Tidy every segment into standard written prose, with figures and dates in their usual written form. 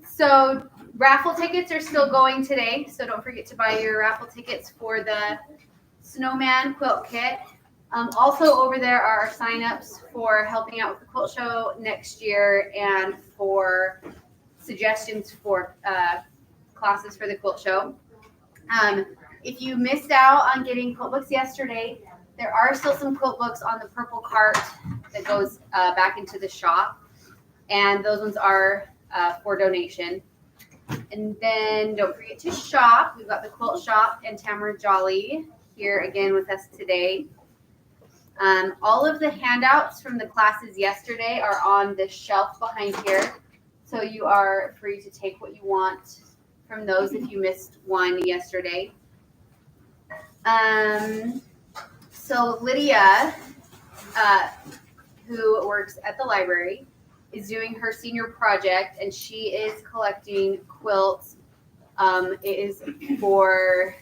So raffle tickets are still going today, so don't forget to buy your raffle tickets for the snowman quilt kit. Also over there are our sign-ups for helping out with the quilt show next year and for suggestions for classes for the quilt show. If you missed out on getting quilt books yesterday, there are still some quilt books on the purple cart that goes back into the shop, and those ones are for donation. And then don't forget to shop. We've got the quilt shop and Tamara Jolly here again with us today. All of the handouts from the classes yesterday are on the shelf behind here, so you are free to take what you want from those if you missed one yesterday. So Lydia, who works at the library, is doing her senior project, and she is collecting quilts. It is for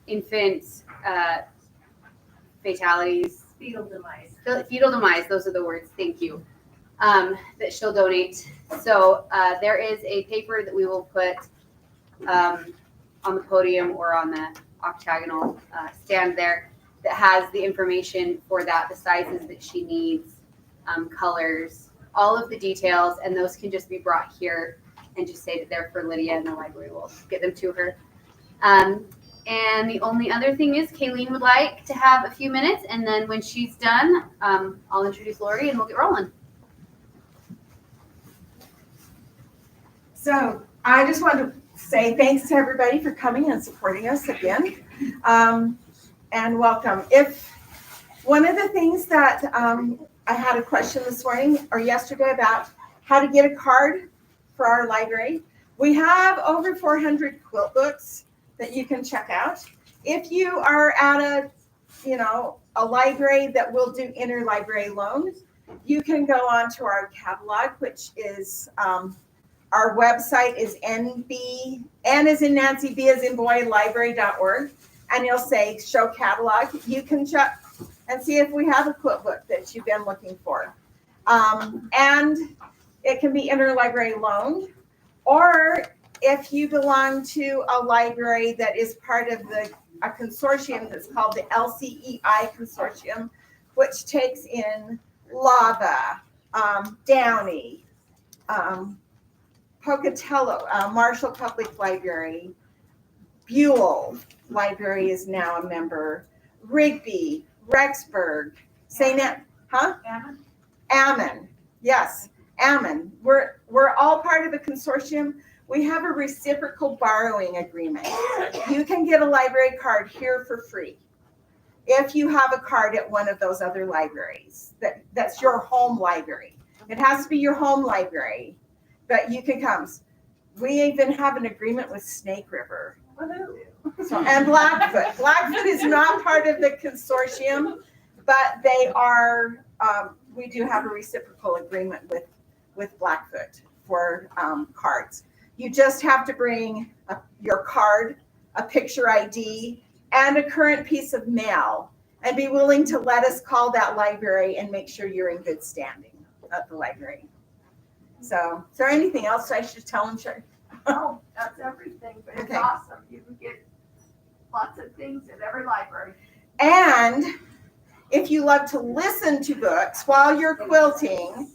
infants, fatalities. Fetal demise. Fetal demise, those are the words, thank you, that she'll donate. So there is a paper that we will put on the podium or on the octagonal stand there that has the information for that, the sizes that she needs, colors, all of the details, and those can just be brought here and just say that they're for Lydia, and the library will get them to her. And the only other thing is Kayleen would like to have a few minutes, and then when she's done, I'll introduce Lori and we'll get rolling. So I just want to say thanks to everybody for coming and supporting us again, and welcome. If one of the things that I had a question this morning or yesterday about how to get a card for our library. We have over 400 quilt books that you can check out. If you are at a library that will do interlibrary loans, you can go on to our catalog, which is our website is N as in Nancy, B as in boy, library.org, and you'll say show catalog. You can check and see if we have a quilt book that you've been looking for. And it can be interlibrary loaned, or if you belong to a library that is part of a consortium that's called the LCEI consortium, which takes in Lava, Downey, Pocatello, Marshall Public Library, Buell Library is now a member, Rigby, Rexburg, Ammon, yes, Ammon. We're all part of a consortium. We have a reciprocal borrowing agreement. You can get a library card here for free if you have a card at one of those other libraries. That's your home library. It has to be your home library, but you can come. We even have an agreement with Snake River. So, and Blackfoot. Blackfoot is not part of the consortium, but they are. We do have a reciprocal agreement with Blackfoot for cards. You just have to bring your card, a picture ID, and a current piece of mail, and be willing to let us call that library and make sure you're in good standing at the library. So, is there anything else I should tell them, Sherry? Oh, that's everything, but it's awesome. You can get lots of things at every library. And if you love to listen to books while you're quilting,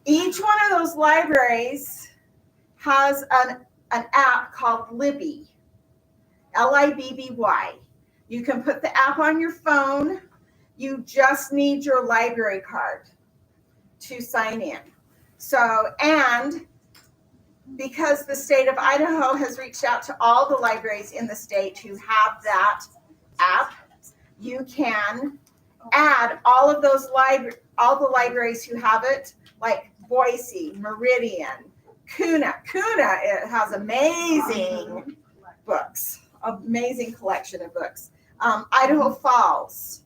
each one of those libraries has an app called Libby, Libby. You can put the app on your phone. You just need your library card to sign in. So, and because the state of Idaho has reached out to all the libraries in the state who have that app, you can add all of those all the libraries who have it, like Boise, Meridian, Kuna. It has amazing books, amazing collection of books. Idaho Falls.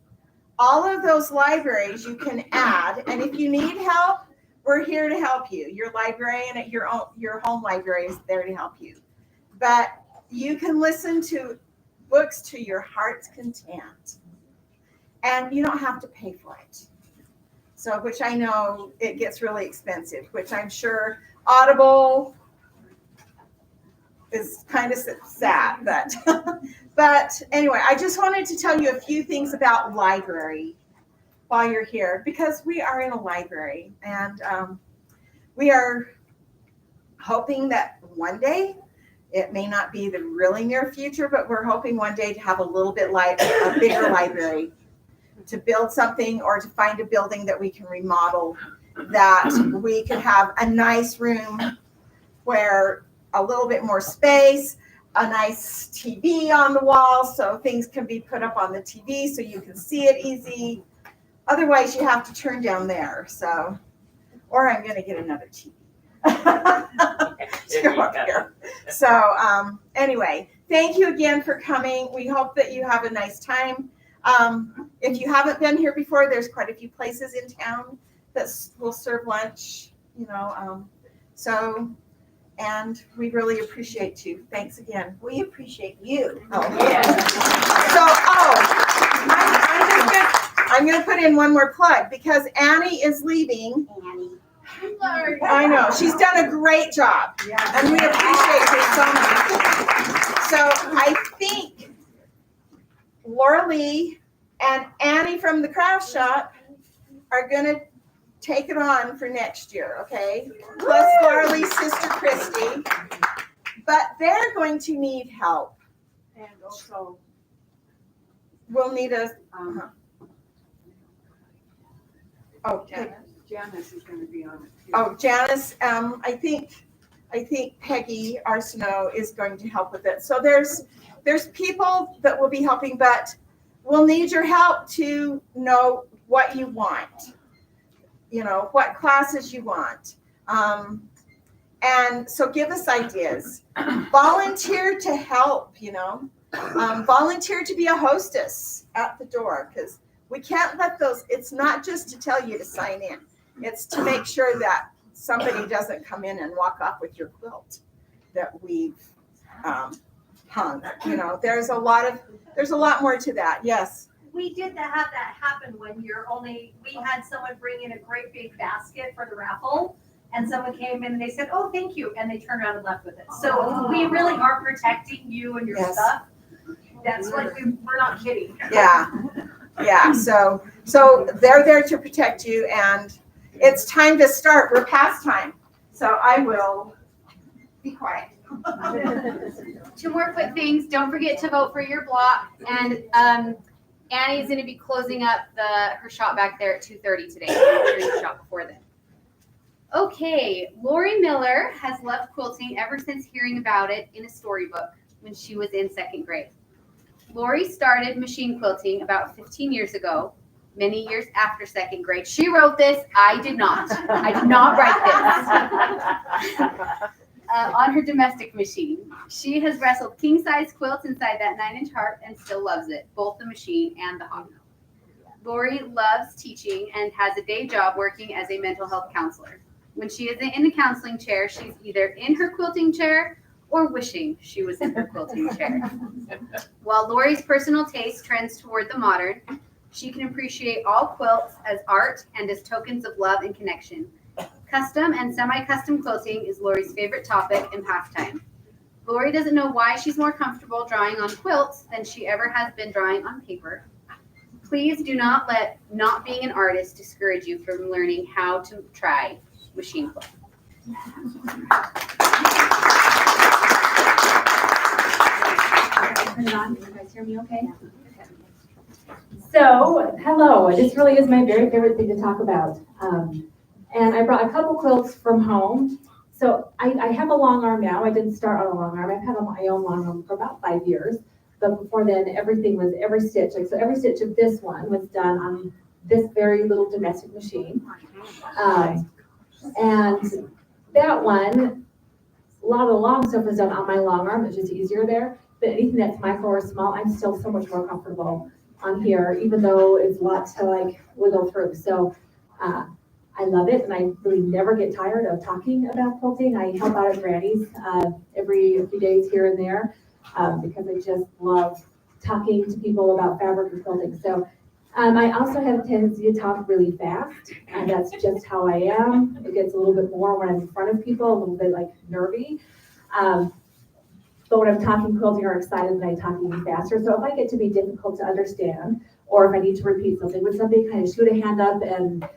All of those libraries you can add, and if you need help, we're here to help you. Your librarian at your home library is there to help you. But you can listen to books to your heart's content, and you don't have to pay for it. So, which I know it gets really expensive, which I'm sure Audible is kind of sad, but anyway, I just wanted to tell you a few things about library while you're here, because we are in a library, and we are hoping that one day, it may not be the really near future, but we're hoping one day to have a little bit a bigger library, to build something or to find a building that we can remodel, that we could have a nice room where a little bit more space, a nice TV on the wall so things can be put up on the TV so you can see it easy. Otherwise, you have to turn down there. So, or I'm going to get another TV. So, anyway, thank you again for coming. We hope that you have a nice time. If you haven't been here before, there's quite a few places in town that will serve lunch, and we really appreciate you. Thanks again. We appreciate you. Oh, yeah. So, I'm going to put in one more plug, because Annie is leaving. Annie. I know. She's done a great job. And we appreciate her so much. So I think Laura Lee and Annie from the craft shop are going to take it on for next year, okay? Plus Laura Lee's sister Christy. But they're going to need help. And also, We'll need a. Oh, Janice is gonna be on it too. Oh, Janice, I think Peggy Arsenault is going to help with it. So there's people that will be helping, but we'll need your help to know what you want, what classes you want. And so give us ideas. Volunteer to help, volunteer to be a hostess at the door, because we can't let those, it's not just to tell you to sign in. It's to make sure that somebody doesn't come in and walk off with your quilt that we've hung. There's a lot more to that. Yes. We did have that happen when we had someone bring in a great big basket for the raffle, and someone came in and they said, "Oh, thank you," and they turned around and left with it. So we really are protecting you and your stuff. That's like we're not kidding. Yeah. So they're there to protect you, and it's time to start. We're past time, so I will be quiet. Two more quick things. Don't forget to vote for your block. And Annie's going to be closing up her shop back there at 2:30 today. Make sure you shop before then. Okay, Lori Miller has loved quilting ever since hearing about it in a storybook when she was in second grade. Lori started machine quilting about 15 years ago, many years after second grade. She wrote this. I did not. I did not write this. On her domestic machine. She has wrestled king-size quilts inside that 9-inch heart and still loves it, both the machine and the hobby. Lori loves teaching and has a day job working as a mental health counselor. When she isn't in the counseling chair, she's either in her quilting chair or wishing she was in her quilting chair. While Lori's personal taste trends toward the modern, she can appreciate all quilts as art and as tokens of love and connection. Custom and semi-custom quilting is Lori's favorite topic and pastime. Lori doesn't know why she's more comfortable drawing on quilts than she ever has been drawing on paper. Please do not let not being an artist discourage you from learning how to try machine quilting. Turn it on. Can you guys hear me okay? So, hello. This really is my very favorite thing to talk about. And I brought a couple quilts from home. So I have a long arm now. I didn't start on a long arm. I've had my own long arm for about 5 years. But before then, everything was every stitch. So every stitch of this one was done on this very little domestic machine. And that one, a lot of the long stuff was done on my long arm. It's just easier there. But anything that's micro or small, I'm still so much more comfortable on here, even though it's a lot to wiggle through. So I love it, and I really never get tired of talking about quilting. I help out at Granny's every few days here and there because I just love talking to people about fabric and quilting. So I also have a tendency to talk really fast, and that's just how I am. It gets a little bit more when I'm in front of people, a little bit like nervy. Um, but when I'm talking quilting or excited, then I talk even faster. So if I get to be difficult to understand, or if I need to repeat something, would somebody kind of shoot a hand up and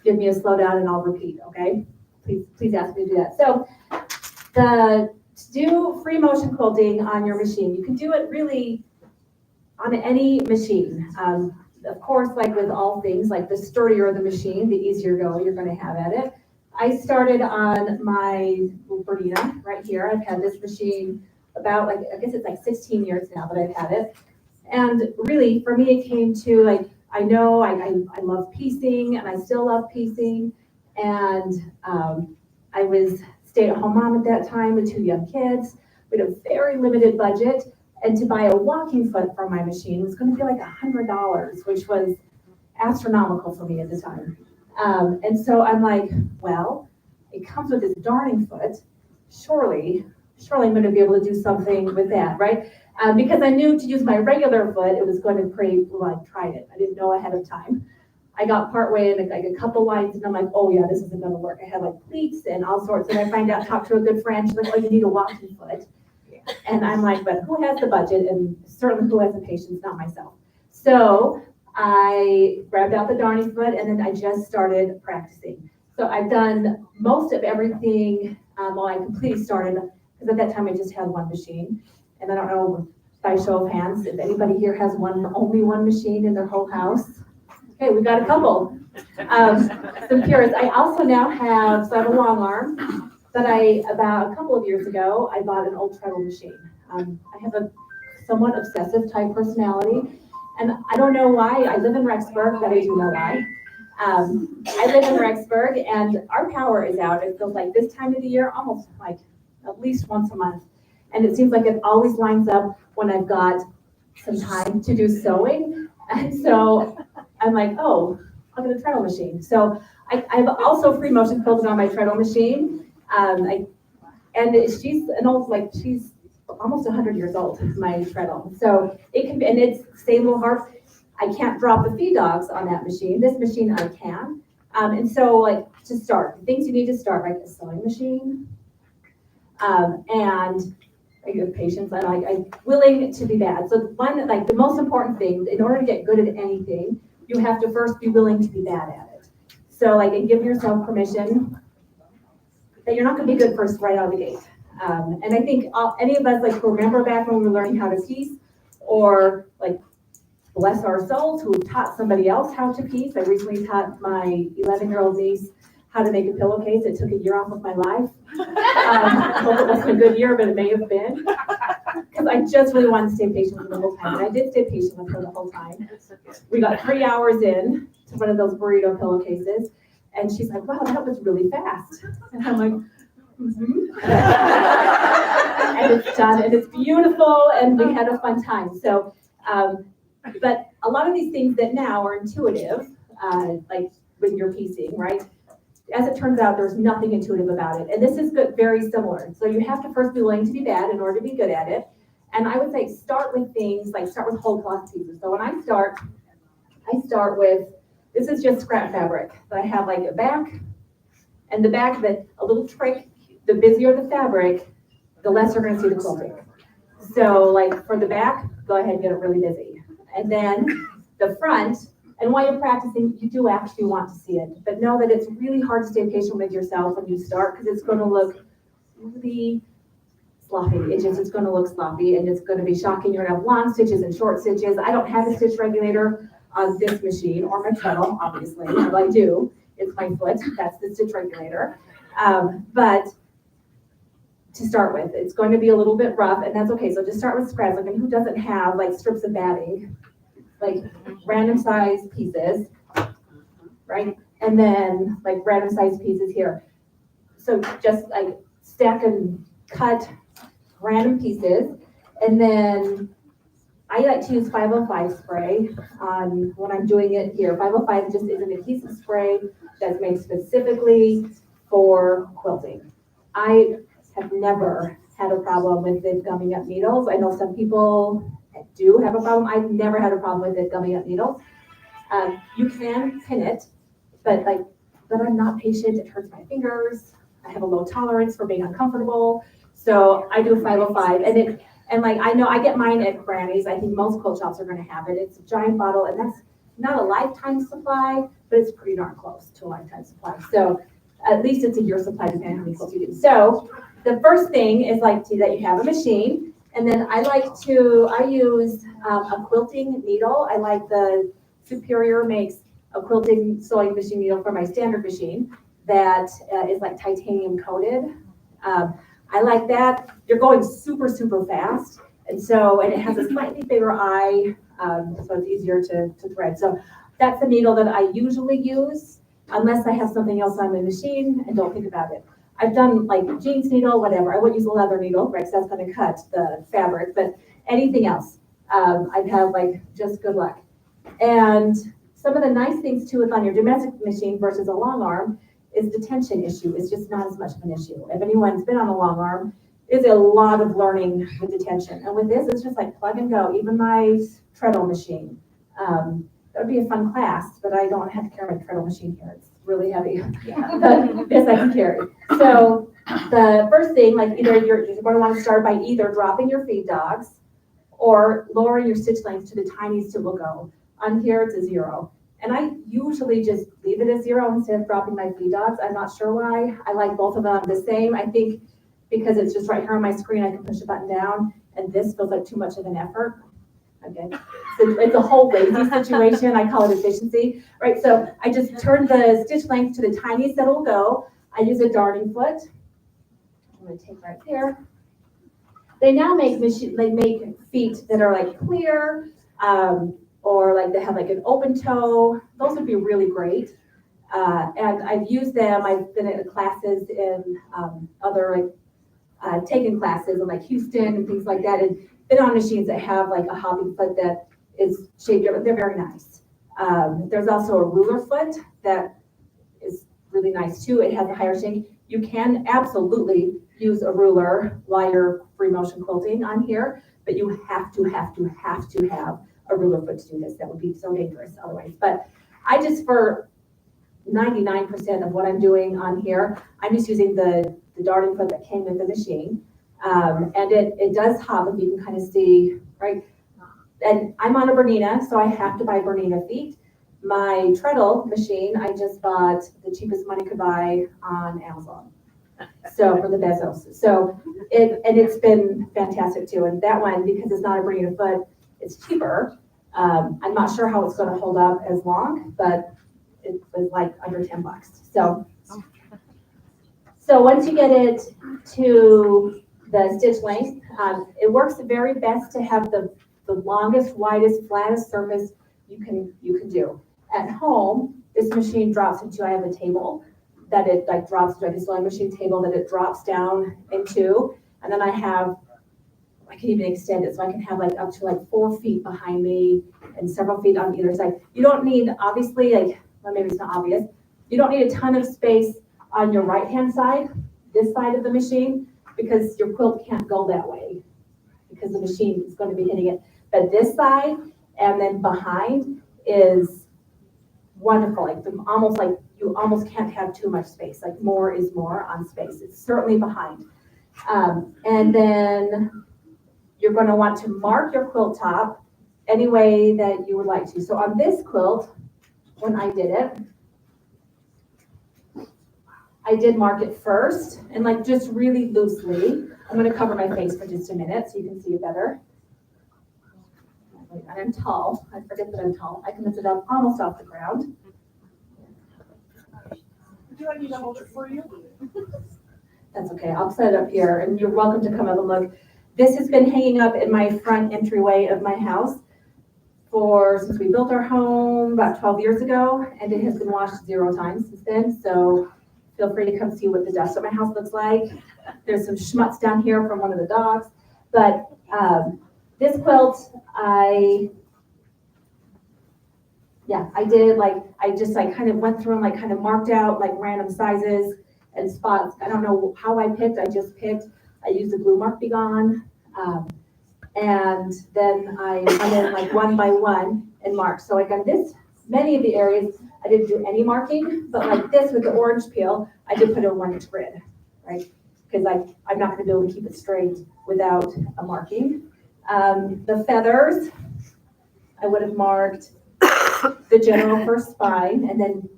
give me a slowdown and I'll repeat, okay? Please ask me to do that. So to do free motion quilting on your machine, you can do it really on any machine. Of course, like with all things, like the sturdier the machine, the easier go you're going to have at it. I started on my Bernina right here. I've had this machine about I guess it's like 16 years now that I've had it. And really, for me, it came to I know I love piecing, and I still love piecing. And I was stay-at-home mom at that time with 2 young kids. We had a very limited budget. And to buy a walking foot for my machine was going to be like $100, which was astronomical for me at the time. And so I'm like, well, it comes with this darning foot. Surely I'm going to be able to do something with that, right? Because I knew to use my regular foot, it was going to create, well, I tried it. I didn't know ahead of time. I got partway in like a couple lines and I'm like, oh yeah, this isn't going to work. I had like pleats and all sorts. And I find out, talk to a good friend, she's like, oh, you need a walking foot. And I'm like, but who has the budget? And certainly who has the patience? Not myself. So I grabbed out the darning foot and then I just started practicing. So I've done most of everything. Well, I completely started because at that time I just had one machine. And I don't know, by show of hands, if anybody here has only one machine in their whole house. Okay, we've got a couple. Some curious. I also now have, so I have a long arm. But about a couple of years ago, I bought an old treadle machine. I have a somewhat obsessive type personality, and I don't know why. I live in Rexburg, but I do know why. I live in Rexburg, and our power is out. It feels like this time of the year, almost like at least once a month. And it seems like it always lines up when I've got some time to do sewing. And so I'm like, oh, I'll get a treadle machine. So I've also free motion quilted on my treadle machine. And she's an old, she's almost 100 years old, my treadle. So it can be, and it's stable hard. I can't drop the feed dogs on that machine. This machine I can. And so to start, the things you need to start, like a sewing machine, and good patience. I'm willing to be bad. So the most important thing, in order to get good at anything, you have to first be willing to be bad at it. So and give yourself permission that you're not going to be good first right out of the gate. And I think any of us who remember back when we were learning how to piece, or bless our souls who taught somebody else how to piece. I recently taught my 11-year-old niece how to make a pillowcase. It took a year off of my life. I hope it wasn't a good year, but it may have been. Because I just really wanted to stay patient with her the whole time. And I did stay patient with her the whole time. We got 3 hours in to one of those burrito pillowcases. And she's like, wow, that was really fast. And I'm like, mm-hmm. And it's done, and it's beautiful, and we had a fun time. So, but a lot of these things that now are intuitive, like when you're piecing, right? As it turns out, there's nothing intuitive about it. And this is good, very similar. So you have to first be willing to be bad in order to be good at it. And I would say start with things, start with whole cloth pieces. So when I start with, this is just scrap fabric. So I have a back, and the back, a little trick, the busier the fabric, the less you're gonna see the quilting. So for the back, go ahead and get it really busy. And then the front, and while you're practicing, you do actually want to see it. But know that it's really hard to stay patient with yourself when you start, because it's gonna look really sloppy. It's gonna look sloppy, and it's gonna be shocking. You're gonna have long stitches and short stitches. I don't have a stitch regulator on this machine, or my treadle, obviously. Well, I do. It's my foot. That's the stitch regulator. But to start with, it's going to be a little bit rough, and that's okay. So just start with scraps. And who doesn't have strips of batting, random size pieces, right? And then random size pieces here. So just stack and cut random pieces, and then I like to use 505 spray when I'm doing it here. 505 just is an adhesive spray that's made specifically for quilting. I have never had a problem with it gumming up needles. I know some people do have a problem. I've never had a problem with it gumming up needles. You can pin it, but I'm not patient. It hurts my fingers. I have a low tolerance for being uncomfortable. So I do 505 and I know I get mine at Granny's. I think most quilt shops are gonna have it. It's a giant bottle and that's not a lifetime supply, but it's pretty darn close to a lifetime supply. So at least it's a year supply depending on how many quilts you do. So the first thing is that you have a machine. And then I use a quilting needle. I like the Superior makes a quilting sewing machine needle for my standard machine that is like titanium coated. I like that. You're going super, super fast. And it has a slightly bigger eye, so it's easier to thread. So that's the needle that I usually use, unless I have something else on my machine and don't think about it. I've done like jeans needle, whatever. I wouldn't use a leather needle, right? Because that's going to cut the fabric, but anything else, I've had just good luck. And some of the nice things too with on your domestic machine versus a long arm is the tension issue. It's just not as much of an issue. If anyone's been on a long arm, it's a lot of learning with the tension. And with this, it's just like plug and go. Even my treadle machine, that would be a fun class, but I don't have to carry my treadle machine here. It's really heavy. But this I can carry. So the first thing, either you're going to want to start by either dropping your feed dogs or lowering your stitch length to the tiniest it will go. On here, it's a 0. And I usually just leave it at 0 instead of dropping my feed dogs. I'm not sure why. I like both of them the same. I think because it's just right here on my screen, I can push a button down, and this feels like too much of an effort. Okay, so it's a whole lazy situation. I call it efficiency, right? So I just turn the stitch length to the tiniest that will go. I use a darning foot. I'm going to take right there. They now make feet that are clear, or they have an open toe. Those would be really great. And I've used them. I've been at classes in other taken classes in Houston and things like that, and been on machines that have a hobby foot that is shaped. They're very nice. There's also a ruler foot that is really nice too. It has a higher shank. You can absolutely use a ruler while you're free motion quilting on here, but you have to have a ruler foot to do this. That would be so dangerous otherwise. But I just, for 99% of what I'm doing on here, I'm just using the darning foot that came with the machine. And it does hop, if you can kind of see, right? And I'm on a Bernina, so I have to buy Bernina feet. My treadle machine, I just bought the cheapest money could buy on Amazon. So for the Bezos. So it's been fantastic too. And that one, because it's not a Bernina foot, it's cheaper. I'm not sure how it's going to hold up as long, but it was under $10. So once you get it to the stitch length, it works very best to have the longest, widest, flattest surface you can do. At home, this machine drops into, I have a table that it drops, like a sewing machine table that it drops down into, and then I can even extend it so I can have up to 4 feet behind me and several feet on either side. You don't need, obviously, well, maybe it's not obvious, you don't need a ton of space on your right-hand side, this side of the machine, because your quilt can't go that way because the machine is going to be hitting it. But this side and then behind is wonderful. You almost can't have too much space. More is more on space. It's certainly behind. And then you're going to want to mark your quilt top any way that you would like to. So on this quilt, when I did it, I did mark it first and just really loosely. I'm going to cover my face for just a minute so you can see it better. And I'm tall. I forget that I'm tall. I can lift it up almost off the ground. Do I need to hold it for you? That's okay. I'll set it up here, and you're welcome to come up and look. This has been hanging up in my front entryway of my house since we built our home about 12 years ago, and it has been washed 0 times since then. So feel free to come see what the dust at my house looks like. There's some schmutz down here from one of the dogs, but this quilt, I did I just kind of went through and kind of marked out random sizes and spots. I don't know how I picked. I just picked. I used the glue mark Be Gone, and then I went in one by one and marked. So on this many of the areas, I didn't do any marking, but like this with the orange peel, I did put a 1-inch grid, right? Because I'm not gonna be able to keep it straight without a marking. The feathers, I would have marked the general first spine, and then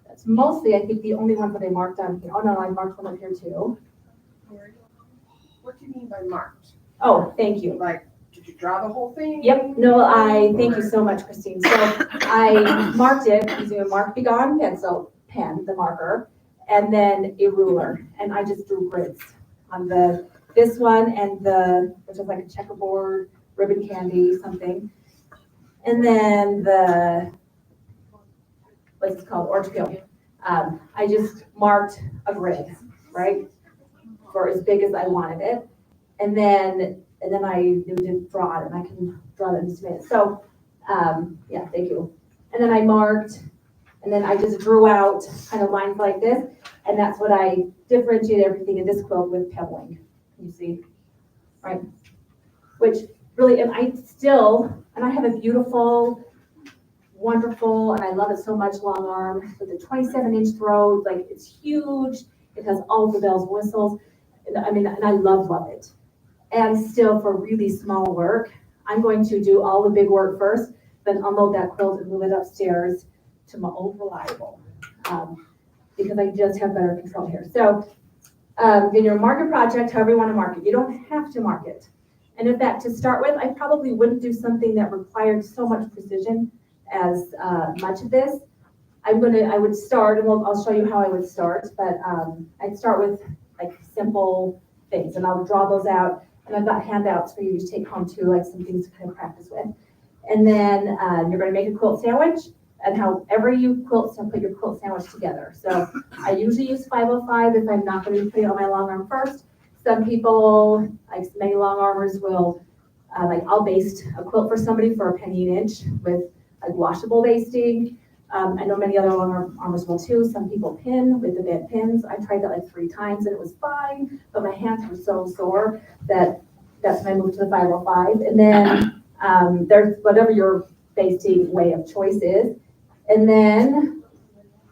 that's mostly, I think, the only one that I marked on here. Oh no, I marked one up here too. What do you mean by marked? Oh, thank you. Like, did you draw the whole thing? Yep, no, thank you so much, Christine. So I marked it using a Mark Be Gone pencil, pen, the marker, and then a ruler. And I just drew grids on this one and which is like a checkerboard, ribbon candy, something. And then what's it called, orange peel. I just marked a grid, right? For as big as I wanted it. And then I knew to draw it, and I can draw that in just a minute. So, yeah, thank you. And then I marked, and then I just drew out kind of lines like this, and that's what I differentiate everything in this quilt with pebbling. You see, right? Which really, and I have a beautiful, wonderful, and I love it so much, long arm with a 27-inch throat. Like, it's huge. It has all the bells and whistles. And I love it. And still, for really small work, I'm going to do all the big work first, then unload that quilt and move it upstairs to my old reliable, because I just have better control here. So, in your market project, however you want to mark it, you don't have to mark it. And in fact, to start with, I probably wouldn't do something that required so much precision as much of this. I would start, and I'll show you how I would start, but I'd start with like simple things, and I'll draw those out. And I've got handouts for you to take home too, like some things to kind of practice with. And then you're going to make a quilt sandwich, and however you quilt, so put your quilt sandwich together. So I usually use 505 if I'm not going to be putting it on my long arm first. Some people, like many long armors, will I'll baste a quilt for somebody for a penny an inch with like washable basting. I know many other long armors will too. Some people pin with the bent pins. I tried that like 3 times and it was fine, but my hands were so sore that's when I moved to the 505. And then there's whatever your basting way of choice is. And then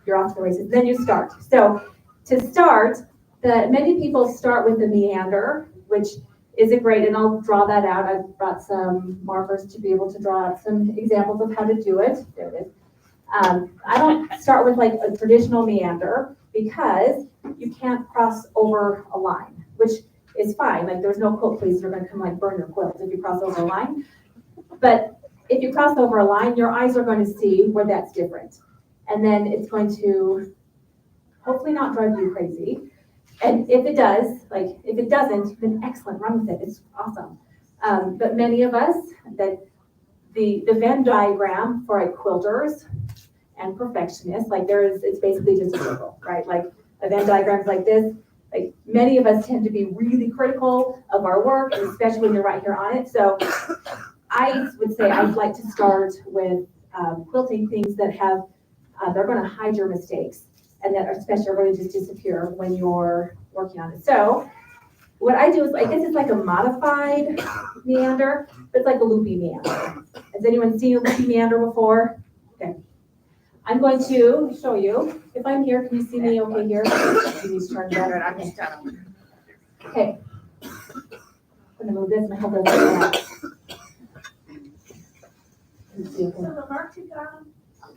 you're off to the races. Then you start. So to start, many people start with the meander, which isn't great, and I'll draw that out. I've brought some markers to be able to draw out some examples of how to do it. There it is. I don't start with like a traditional meander because you can't cross over a line, which is fine. Like there's no quilt pleats that are going to come like burn your quilt if you cross over a line. But if you cross over a line, your eyes are going to see where that's different. And then it's going to hopefully not drive you crazy. And if it does, if it doesn't, then excellent, run with it. It's awesome. But many of us, that the Venn diagram for quilters and perfectionists, it's basically just a circle, right? Like a Venn diagram is like this. Like many of us tend to be really critical of our work, and especially when you're right here on it. So I would say I'd like to start with quilting things that have, they're going to hide your mistakes, and that especially are going to just disappear when you're working on it. So what I do is, I guess it's like a modified meander, but it's like a loopy meander. Has anyone seen a loopy meander before? Okay. I'm going to show you. If I'm here, can you see me okay here? Please turn better. I'm just done. Okay. I'm going to move this and I hope it doesn't go. So the mark you got,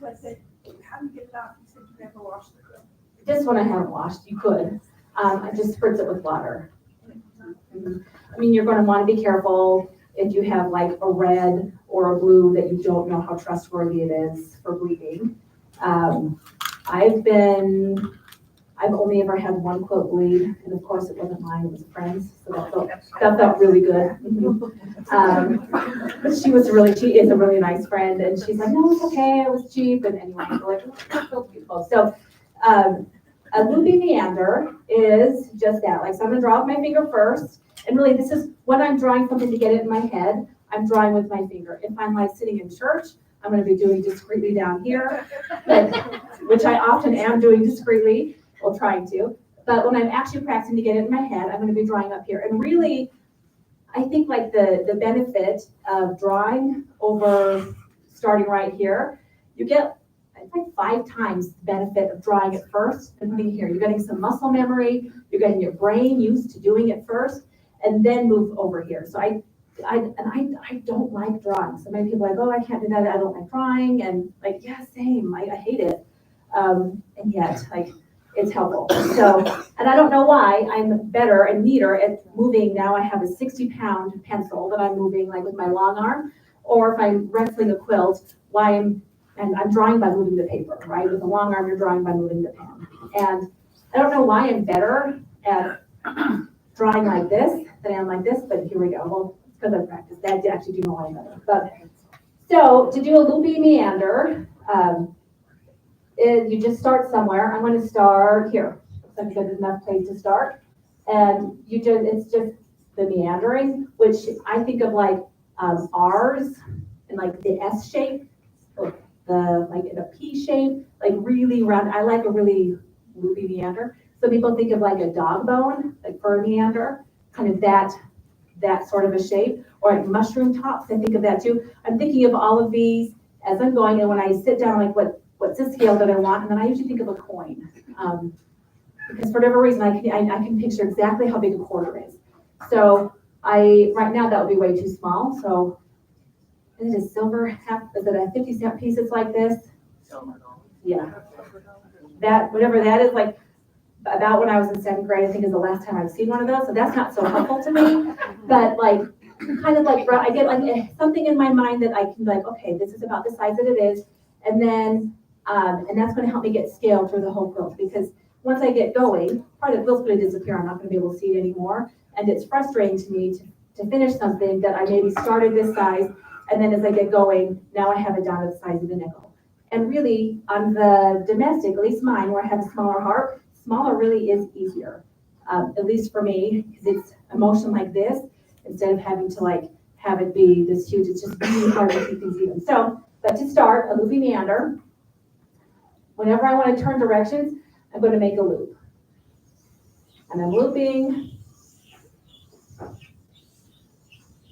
was it, how do you get it off? You said you never washed the quilt. This one I haven't washed. You could. I just spritz it with water. I mean, you're going to want to be careful if you have like a red or a blue that you don't know how trustworthy it is for bleeding. I've only ever had one quilt bleed, and of course it wasn't mine, it was a friend's, so that felt really good. But she is a really nice friend, and she's like, no, it's okay, it was cheap, and anyway, we're like, it feels beautiful. So a loopy meander is just that. Like, so I'm gonna draw with my finger first, and really this is when I'm drawing something to get it in my head, I'm drawing with my finger. If I'm like sitting in church, I'm gonna be doing discreetly down here, which I often am doing discreetly, or trying to. But when I'm actually practicing to get it in my head, I'm gonna be drawing up here. And really, I think like the benefit of drawing over starting right here you get, it's like 5 times the benefit of drawing it first than putting it here. You're getting some muscle memory, you're getting your brain used to doing it first, and then move over here. So I don't like drawing. So many people are like, oh, I can't do that, I don't like drawing, and like, yeah, same, I hate it. And yet, like, it's helpful. So, and I don't know why I'm better and neater at moving. Now I have a 60-pound pencil that I'm moving like with my long arm, or if I'm wrestling a quilt, I'm drawing by moving the paper, right? With the long arm, you're drawing by moving the pen. And I don't know why I'm better at drawing like this than I am like this, but here we go. Well, it's because I practiced. I actually do know why I'm better. But so to do a loopy meander, you just start somewhere. I'm going to start here. Looks like there's enough place to start. And it's just the meandering, which I think of like R's and like the S shape, or like in a P shape, like really round. I like a really loopy meander. So people think of like a dog bone, like for a meander, kind of that sort of a shape, or like mushroom tops. I think of that too. I'm thinking of all of these as I'm going, and when I sit down, like what's the scale that I want, and then I usually think of a coin, because for whatever reason I can picture exactly how big a quarter is. So right now that would be way too small. So is it a silver half? Is it a 50-cent piece? It's like this. Yeah, that whatever that is, like about when I was in 7th grade, I think is the last time I've seen one of those. So that's not so helpful to me, but like kind of like I get like something in my mind that I can be like, okay, this is about the size that it is, and then and that's going to help me get scale through the whole quilt, because once I get going, part of the quilt's going to disappear. I'm not going to be able to see it anymore, and it's frustrating to me to finish something that I maybe started this size, and then as I get going, now I have it down to the size of a nickel. And really, on the domestic, at least mine, where I have a smaller heart, smaller really is easier, at least for me, because it's a motion like this, instead of having to like have it be this huge. It's just really hard to keep things even. So, but to start, a loopy meander. Whenever I want to turn directions, I'm going to make a loop. And I'm looping.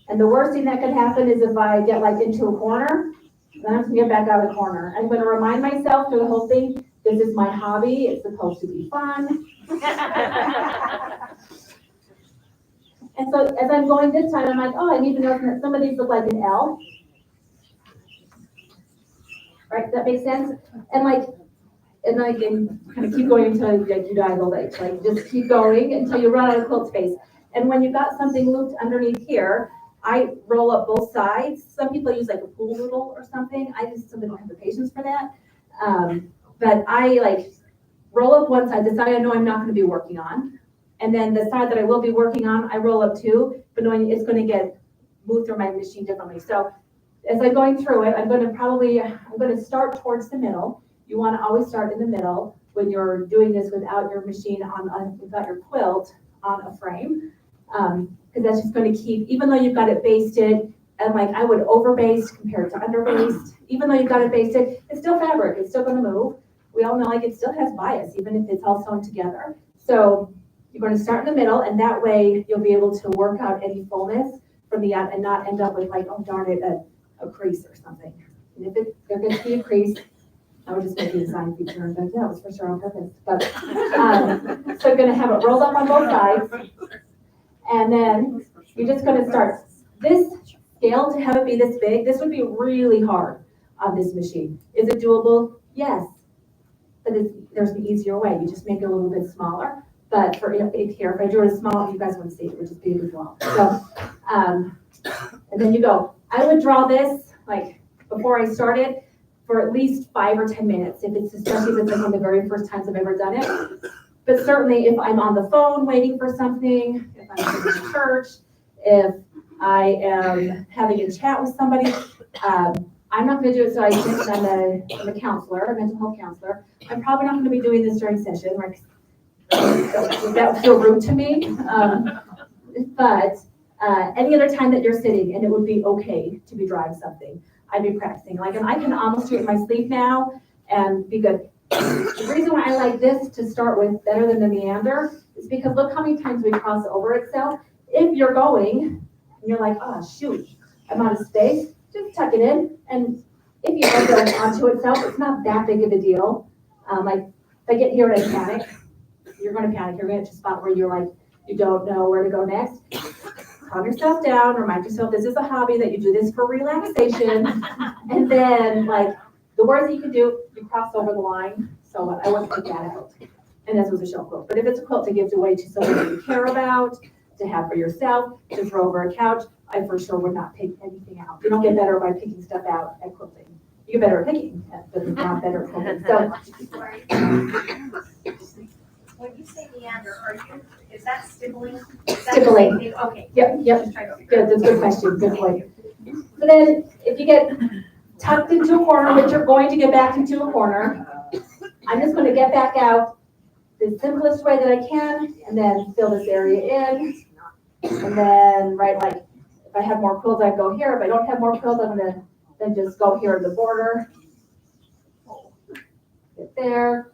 And the worst thing that could happen is if I get like into a corner, then I have to get back out of the corner. I'm going to remind myself through the whole thing, this is my hobby. It's supposed to be fun. And so as I'm going this time, I'm like, oh, I need to know that some of these look like an L. Right, that makes sense? And kind of keep going until like you die of old age. Like just keep going until you run out of quilt space. And when you've got something looped underneath here, I roll up both sides. Some people use like a pool noodle or something. I just simply don't have the patience for that. But I like roll up one side, the side I know I'm not going to be working on. And then the side that I will be working on, I roll up too, but knowing it's going to get moved through my machine differently. So as I'm going through it, I'm going to start towards the middle. You want to always start in the middle when you're doing this without your machine without your quilt on a frame, because that's just going to keep, even though you've got it basted, and like I would over baste compared to under baste, even though you've got it basted, it's still fabric, it's still going to move. We all know like it still has bias, even if it's all sewn together. So you're going to start in the middle, and that way you'll be able to work out any fullness from the end and not end up with like, oh darn it, a crease or something. And if there gets to be a crease, I would just make a design feature and think, yeah, it was for sure on purpose. But so you're going to have it rolled up on both sides, and then you're just going to start. This scale, to have it be this big, this would be really hard on this machine. Is it doable? Yes, but there's an easier way. You just make it a little bit smaller. But for here, if I drew it small, you guys wouldn't see it. It would just be a big wall. So, and then you go. I would draw this like before I started for at least 5 or 10 minutes, especially if it's like one of the very first times I've ever done it. But certainly if I'm on the phone waiting for something, if I'm in church, if I am having a chat with somebody, I'm not going to do it. So I'm a counselor, a mental health counselor. I'm probably not going to be doing this during session, right? That would feel rude to me. But any other time that you're sitting, and it would be okay to be drawing something, I'd be practicing. Like, and I can almost do it in my sleep now and be good. The reason why I like this to start with better than the meander is because look how many times we cross over itself. If you're going and you're like, oh shoot, I'm out of space, just tuck it in and if you don't go onto itself, it's not that big of a deal. Like if I get here and I panic, you're gonna panic. You're gonna get to a spot where you're like, you don't know where to go next. Calm yourself down, remind yourself this is a hobby, that you do this for relaxation. And then like the worst that you can do, you cross over the line. So I wouldn't put that out. And this was a show quilt. But if it's a quilt to give away to someone that you care about, to have for yourself, to throw over a couch, I for sure would not pick anything out. You don't get better by picking stuff out at quilting. You get better at picking, but you're not better at quilting. So When you say meander, is that stippling? Stippling. Okay. Yep. Just trying to figure Good, that's a good question, good point. So then, if you get tucked into a corner, which you're going to get back into a corner, I'm just gonna get back out the simplest way that I can, and then fill this area in. And then, right, like, if I have more quills, I go here. If I don't have more quills, I'm gonna then just go here at the border. Get there.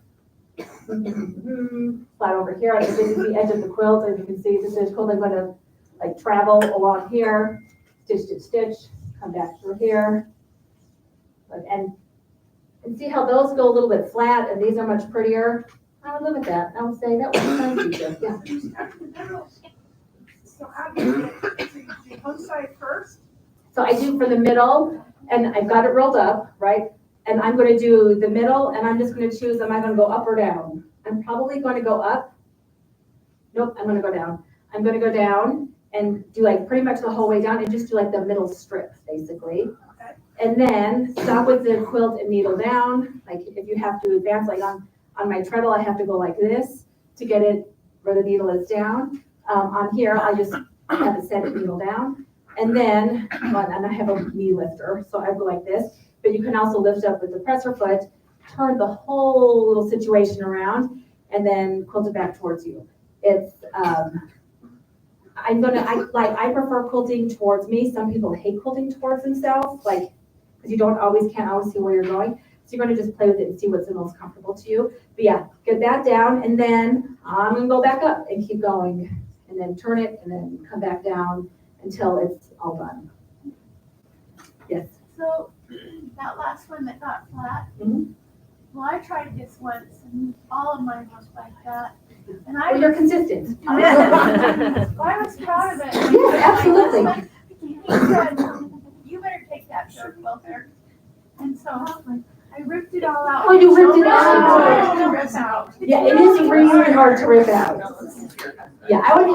Flat over here, this is the edge of the quilt, as you can see, this is quilt I'm gonna like travel along here, stitch, come back through here. And see how those go a little bit flat and these are much prettier? I would look at that, I would say that was a fun feature, yeah. So how do you do one side first? So I do for the middle, and I've got it rolled up, right? And I'm gonna do the middle, and I'm just gonna choose, am I gonna go up or down? I'm probably gonna go up. Nope, I'm gonna go down. I'm gonna go down and do like pretty much the whole way down and just do like the middle strip, basically. Okay. And then stop with the quilt and needle down. Like if you have to advance, like on my treadle, I have to go like this to get it where the needle is down. On here, I just have to set it needle down. And then, and I have a knee lifter, so I go like this. But you can also lift up with the presser foot, turn the whole little situation around, and then quilt it back towards you. It's, I prefer quilting towards me. Some people hate quilting towards themselves, like, because you can't always see where you're going. So you're gonna just play with it and see what's the most comfortable to you. But yeah, get that down, and then I'm gonna go back up and keep going, and then turn it, and then come back down until it's all done. Yes. So that last one that got flat, Mhm. well, I tried this once and all of mine was like that. And Well, you're consistent. I was proud of it. Yes, absolutely. He said, you better take that to a quilter. And so I ripped it all out. Oh, you ripped it out? out. Rip out. Yeah, it is really hard to rip out. Yeah, I would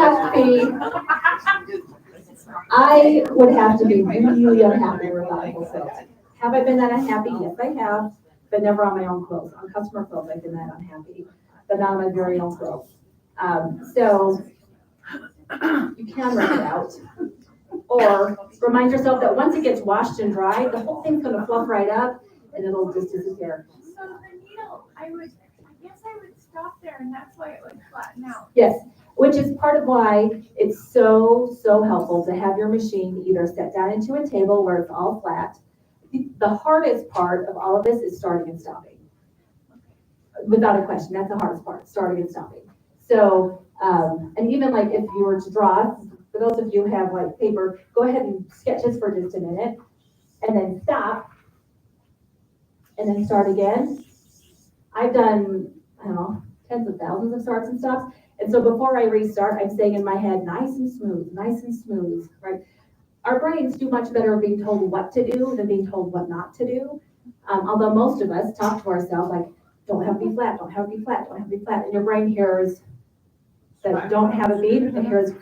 have to be really unhappy with that quilt. Have I been that unhappy? Yes, I have, but never on my own quilts. On customer quilts, I've been that unhappy, but not on my very own quilts. So you can rip it out. Or remind yourself that once it gets washed and dried, the whole thing's gonna fluff right up and it'll just disappear. So the needle, I guess I would stop there and that's why it would flatten out. Yes, which is part of why it's so helpful to have your machine either set down into a table where it's all flat. The hardest part of all of this is starting and stopping. Without a question, that's the hardest part, starting and stopping. So, and even like if you were to draw, for those of you who have like paper, go ahead and sketch this for just a minute and then stop and then start again. I've done, I don't know, tens of thousands of starts and stops. And so before I restart, I'm saying in my head, nice and smooth, right? Our brains do much better being told what to do than being told what not to do. Although most of us talk to ourselves like, don't have it be flat, don't have it be flat, don't have it be flat. And your brain hears that don't have a beat, it hears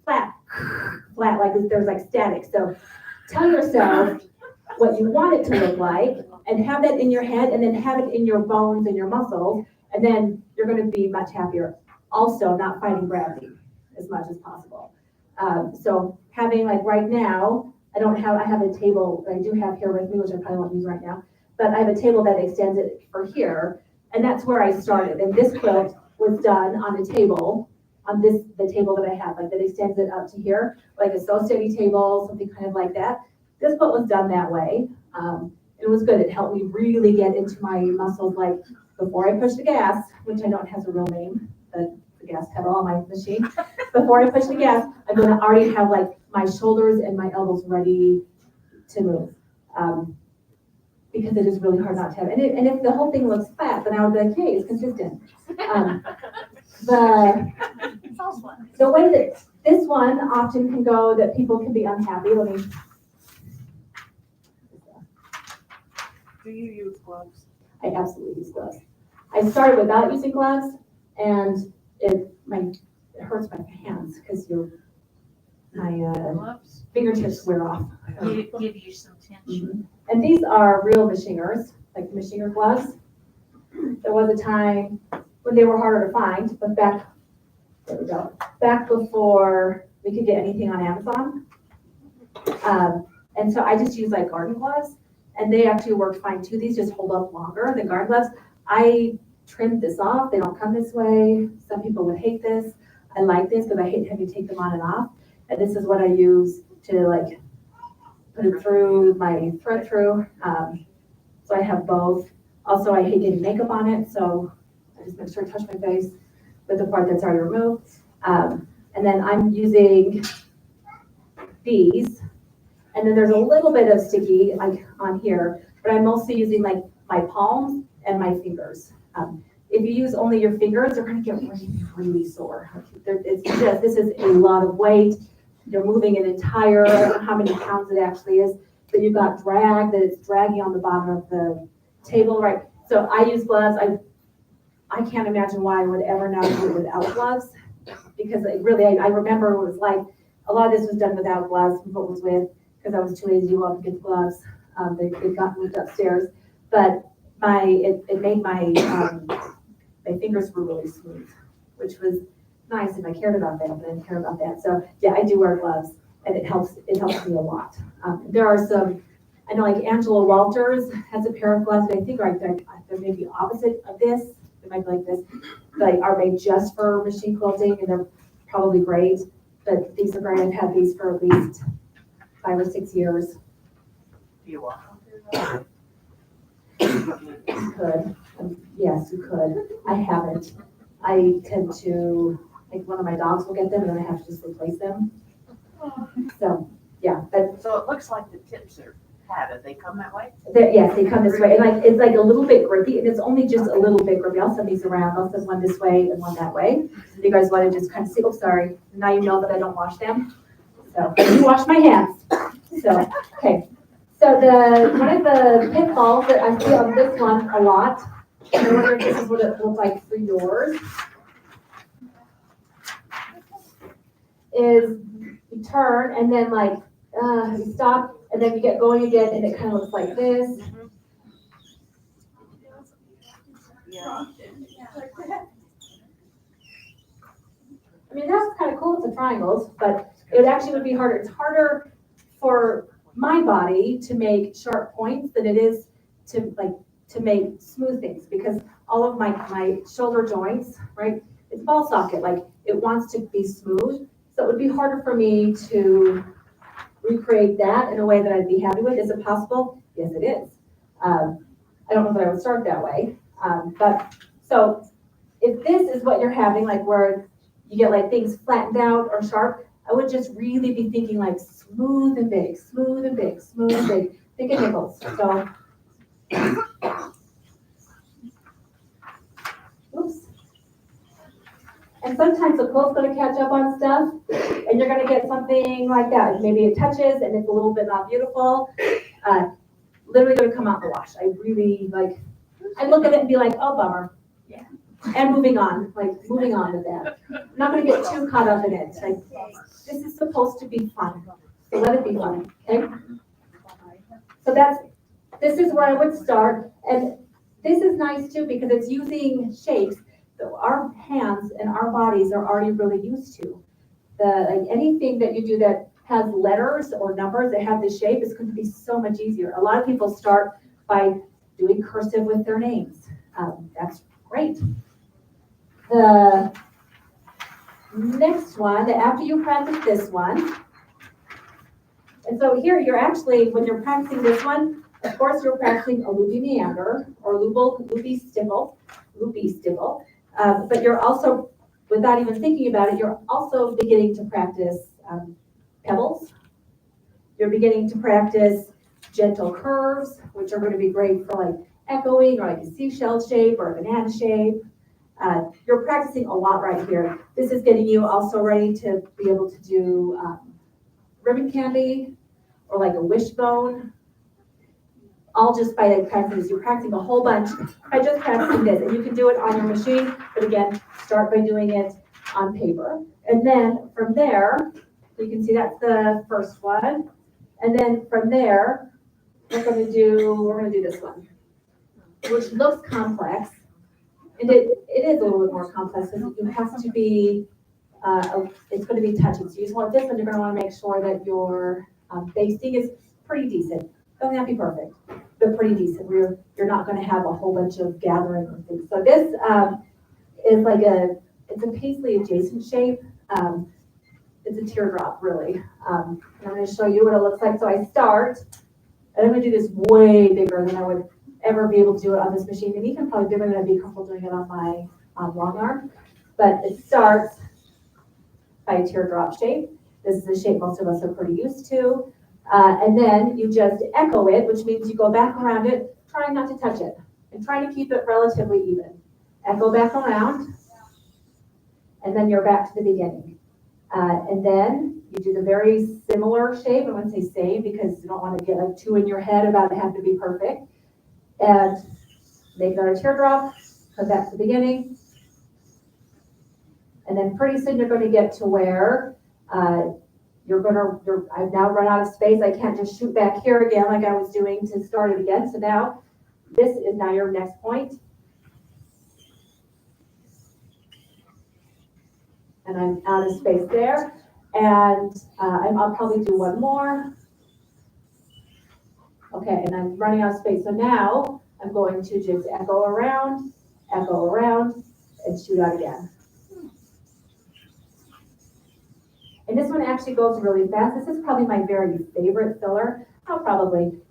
flat, like there's like static. So tell yourself what you want it to look like and have that in your head and then have it in your bones and your muscles. And then you're going to be much happier. Also, not fighting gravity as much as possible. So having like right now, I have a table that I do have here with me, which I probably won't use right now, but I have a table that extends it for here. And that's where I started. And this quilt was done on a table, on the table that I have, like that extends it up to here, like a sew steady table, something kind of like that. This quilt was done that way. It was good. It helped me really get into my muscles, like before I push the gas, which I know it has a real name, the gas pedal on my machine. Before I push the gas, I'm going to already have like my shoulders and my elbows ready to move. because it is really hard not to have. And if the whole thing looks flat, then I would be like, hey, it's consistent. The way that this one often can go that people can be unhappy. Let me. Do you use gloves? I absolutely use gloves. I started without using gloves, and it hurts my hands because my Gloves fingertips wear off. give you some tension. And these are real machiners, like machinger gloves. There was a time when they were harder to find, but there we go, back before we could get anything on Amazon. And so I just use like garden gloves, and they actually work fine too. These just hold up longer than garden gloves. I trimmed this off. They don't come this way. Some people would hate this. I like this because I hate having to take them on and off. And this is what I use to like put it through my thread through. So I have both. Also, I hate getting makeup on it, so I just make sure to touch my face with the part that's already removed. And then I'm using these, and then there's a little bit of sticky like on here, but I'm mostly using like my palms and my fingers. If you use only your fingers, they're gonna get really, really sore. This is a lot of weight. You're moving an entire, I don't know how many pounds it actually is, but you've got drag that it's dragging on the bottom of the table, right? So I use gloves. I can't imagine why I would ever now do it without gloves, because I remember what it was like. A lot of this was done without gloves, what was with, because I was too lazy to go up and get the gloves. They got moved upstairs, but it made my fingers were really smooth, which was nice, and I cared about that, but I didn't care about that. So yeah, I do wear gloves, and it helps me a lot. There are some, I know like Angela Walters has a pair of gloves that I think they're maybe opposite of this. They might be like this, but are made just for machine quilting, and they're probably great. But these are great. I've had these for at least 5 or 6 years. Do you want? You could. Yes, you could. I haven't. I tend to, like one of my dogs will get them, and then I have to just replace them. So, yeah, but So it looks like the tips are padded. They come that way? yes, they come this way, and it's like a little bit grippy, and it's only just a little bit grippy. I'll send these around. I'll send one this way and one that way. If you guys want to just kind of see, oh, sorry. Now you know that I don't wash them. So I do wash my hands. So, okay. So one of the pitfalls that I see on this one a lot, and I wonder if this is what it looks like for yours, is you turn and then like you stop and then you get going again, and it kind of looks like this. Yeah. I mean, that's kind of cool with the triangles, but it actually would be harder. It's harder for my body to make sharp points than it is to make smooth things, because all of my shoulder joints, right? It's ball socket, like it wants to be smooth. So it would be harder for me to recreate that in a way that I'd be happy with. Is it possible? Yes, it is. I don't know that I would start that way. But so if this is what you're having, like where you get like things flattened out or sharp, I would just really be thinking like smooth and big, smooth and big, smooth and big. Think of nickels. So, oops. And sometimes the quilt's going to catch up on stuff, and you're going to get something like that. Maybe it touches and it's a little bit not beautiful. Literally going to come out in the wash. I look at it and be like, oh, bummer. Yeah. And moving on with that. I'm not going to get too caught up in it. Like, this is supposed to be fun. So let it be fun, okay? So this is where I would start. And this is nice too, because it's using shapes that our hands and our bodies are already really used to. Like anything that you do that has letters or numbers that have this shape is going to be so much easier. A lot of people start by doing cursive with their names. That's great. The next one, after you practice this one, and so here you're actually, when you're practicing this one, of course you're practicing a loopy meander or loopy stipple, but you're also, without even thinking about it, you're also beginning to practice pebbles. You're beginning to practice gentle curves, which are going to be great for like echoing or like a seashell shape or a banana shape. You're practicing a lot right here. This is getting you also ready to be able to do ribbon candy or like a wishbone, all just by like practicing this. You're practicing a whole bunch by just practicing this. And you can do it on your machine, but again, start by doing it on paper. And then from there, you can see that's the first one. And then from there, we're gonna do this one, which looks complex. And it is a little bit more complex because you have to be, it's gonna be touching. So you just want this one, you're gonna wanna make sure that your basting is pretty decent. Doesn't have to be perfect, but pretty decent. Where you're not gonna have a whole bunch of gathering or things. So this is like it's a paisley adjacent shape. It's a teardrop really. And I'm gonna show you what it looks like. So I start, and I'm gonna do this way bigger than I would ever be able to do it on this machine, and even probably bigger than I'd be comfortable doing it on my long arm. But it starts by a teardrop shape. This is a shape most of us are pretty used to. And then you just echo it, which means you go back around it, trying not to touch it, and trying to keep it relatively even. Echo back around, and then you're back to the beginning. And then you do the very similar shape. I wouldn't say same because you don't want to get like two in your head about it having to be perfect. And make another teardrop, come back to the beginning. And then pretty soon you're going to get to where I've now run out of space. I can't just shoot back here again like I was doing to start it again. So now this is now your next point. And I'm out of space there. And I'll probably do one more. Okay, and I'm running out of space. So now I'm going to just echo around, and shoot out again. And this one actually goes really fast. This is probably my very favorite filler.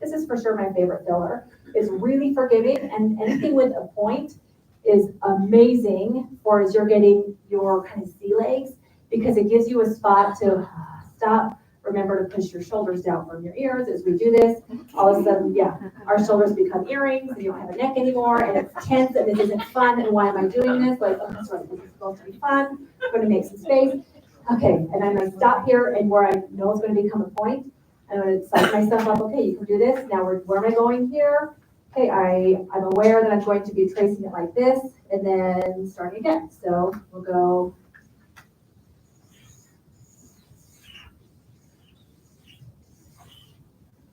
This is for sure my favorite filler. It's really forgiving, and anything with a point is amazing for as you're getting your kind of sea legs, because it gives you a spot to stop. Remember to push your shoulders down from your ears as we do this. All of a sudden, our shoulders become earrings, and you don't have a neck anymore, and it's tense, and this isn't fun, and why am I doing this? Like, oh, that's right, this is supposed to be fun. I'm gonna make some space. Okay, and I'm gonna stop here, and where I know it's gonna become a point, I'm gonna psych myself up. Okay, you can do this. Now, where am I going here? Okay, I'm aware that I'm going to be tracing it like this, and then starting again. So we'll go.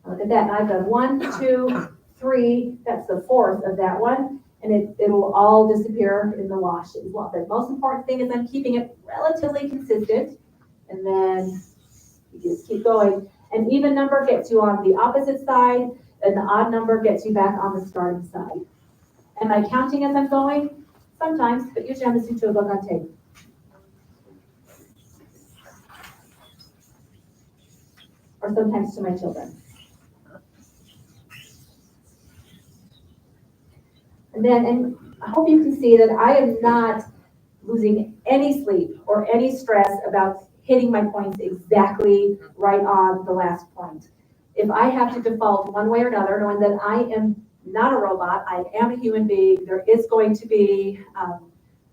Look at that, I've done 1, 2, 3, that's the fourth of that one, and it'll all disappear in the wash as well. The most important thing is I'm keeping it relatively consistent, and then you just keep going. An even number gets you on the opposite side, and the odd number gets you back on the starting side. Am I counting as I'm going? Sometimes, but usually I'm listening to a book on tape. Or sometimes to my children. And I hope you can see that I am not losing any sleep or any stress about hitting my points exactly right on the last point. If I have to default one way or another, knowing that I am not a robot, I am a human being, there is going to be,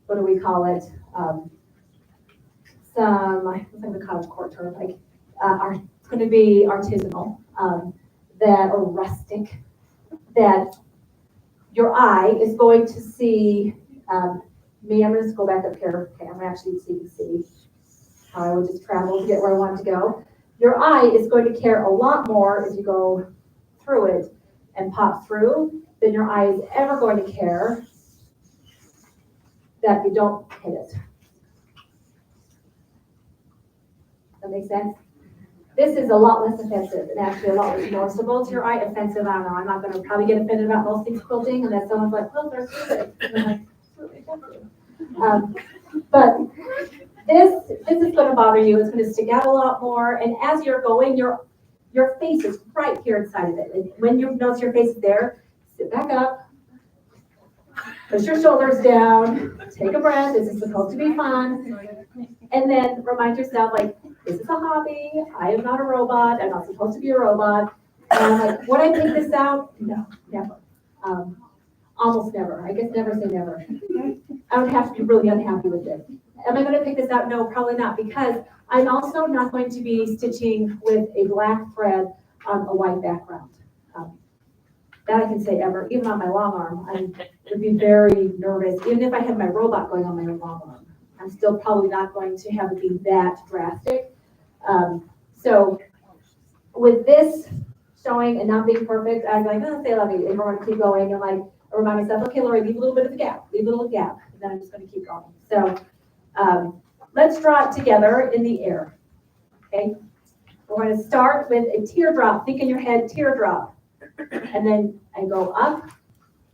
what do we call it? Some the college court term, like, it's going to be artisanal, or rustic, that your eye is going to see me. I'm going to go back up here. Okay, I'm actually so you can see how I would just travel to get where I want to go. Your eye is going to care a lot more as you go through it and pop through than your eye is ever going to care that you don't hit it. That makes sense? This is a lot less offensive and actually a lot less noticeable to your eye. Offensive, I don't know. I'm not going to probably get offended about most things quilting, and then someone's like, well, they're stupid. And I'm like, absolutely offensive. But this is going to bother you. It's going to stick out a lot more. And as you're going, your face is right here inside of it. And when you notice your face is there, sit back up, push your shoulders down, take a breath. This is supposed to be fun. And then remind yourself, like, this is a hobby. I am not a robot. I'm not supposed to be a robot. And I'm like, would I pick this out? No, never. Almost never. I guess never say never. I would have to be really unhappy with it. Am I going to pick this out? No, probably not, because I'm also not going to be stitching with a black thread on a white background. That I can say ever, even on my long arm, I would be very nervous. Even if I had my robot going on my long arm, I'm still probably not going to have it be that drastic. So with this showing and not being perfect, I'm like, oh, say love you, and we're going to keep going. And like, I remind myself, okay, Lori, leave a little bit of a gap, leave a little gap, and then I'm just going to keep going. So let's draw it together in the air, okay? We're going to start with a teardrop. Think in your head, teardrop. And then I go up,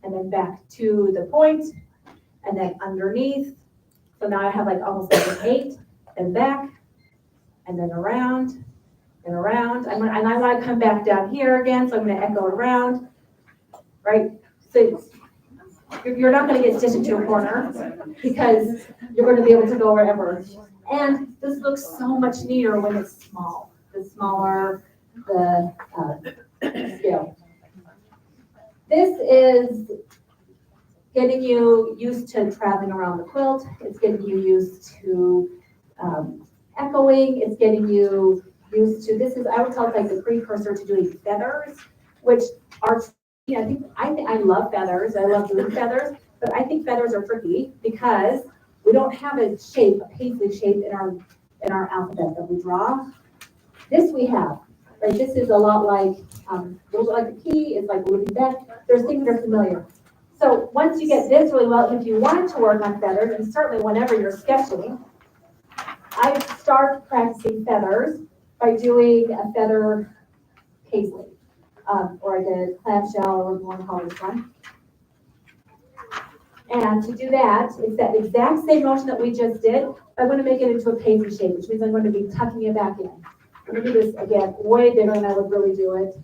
and then back to the point, and then underneath. So now I have like almost like an 8, and back, and then around, and around. And I want to come back down here again, so I'm going to echo around, right? So you're not going to get stitched into a corner because you're going to be able to go wherever. And this looks so much neater when it's small. The smaller the scale. This is getting you used to traveling around the quilt. It's getting you used to echoing. It's getting you used to, this is, I would call it like the precursor to doing feathers, which are, I think I love feathers. I love doing feathers, but I think feathers are tricky because we don't have a shape, a paisley shape in our alphabet that we draw. This we have, right? This is a lot like, like a key, it's like a living bed. There's things that are familiar. So once you get this really well, if you want to work on feathers, and certainly whenever you're sketching, I start practicing feathers by doing a feather paisley, or I did clamshell, or whatever you want to call this one. And to do that, it's that exact same motion that we just did. I'm going to make it into a paisley shape, which means I'm going to be tucking it back in. I'm going to do this again, way bigger than I would really do it.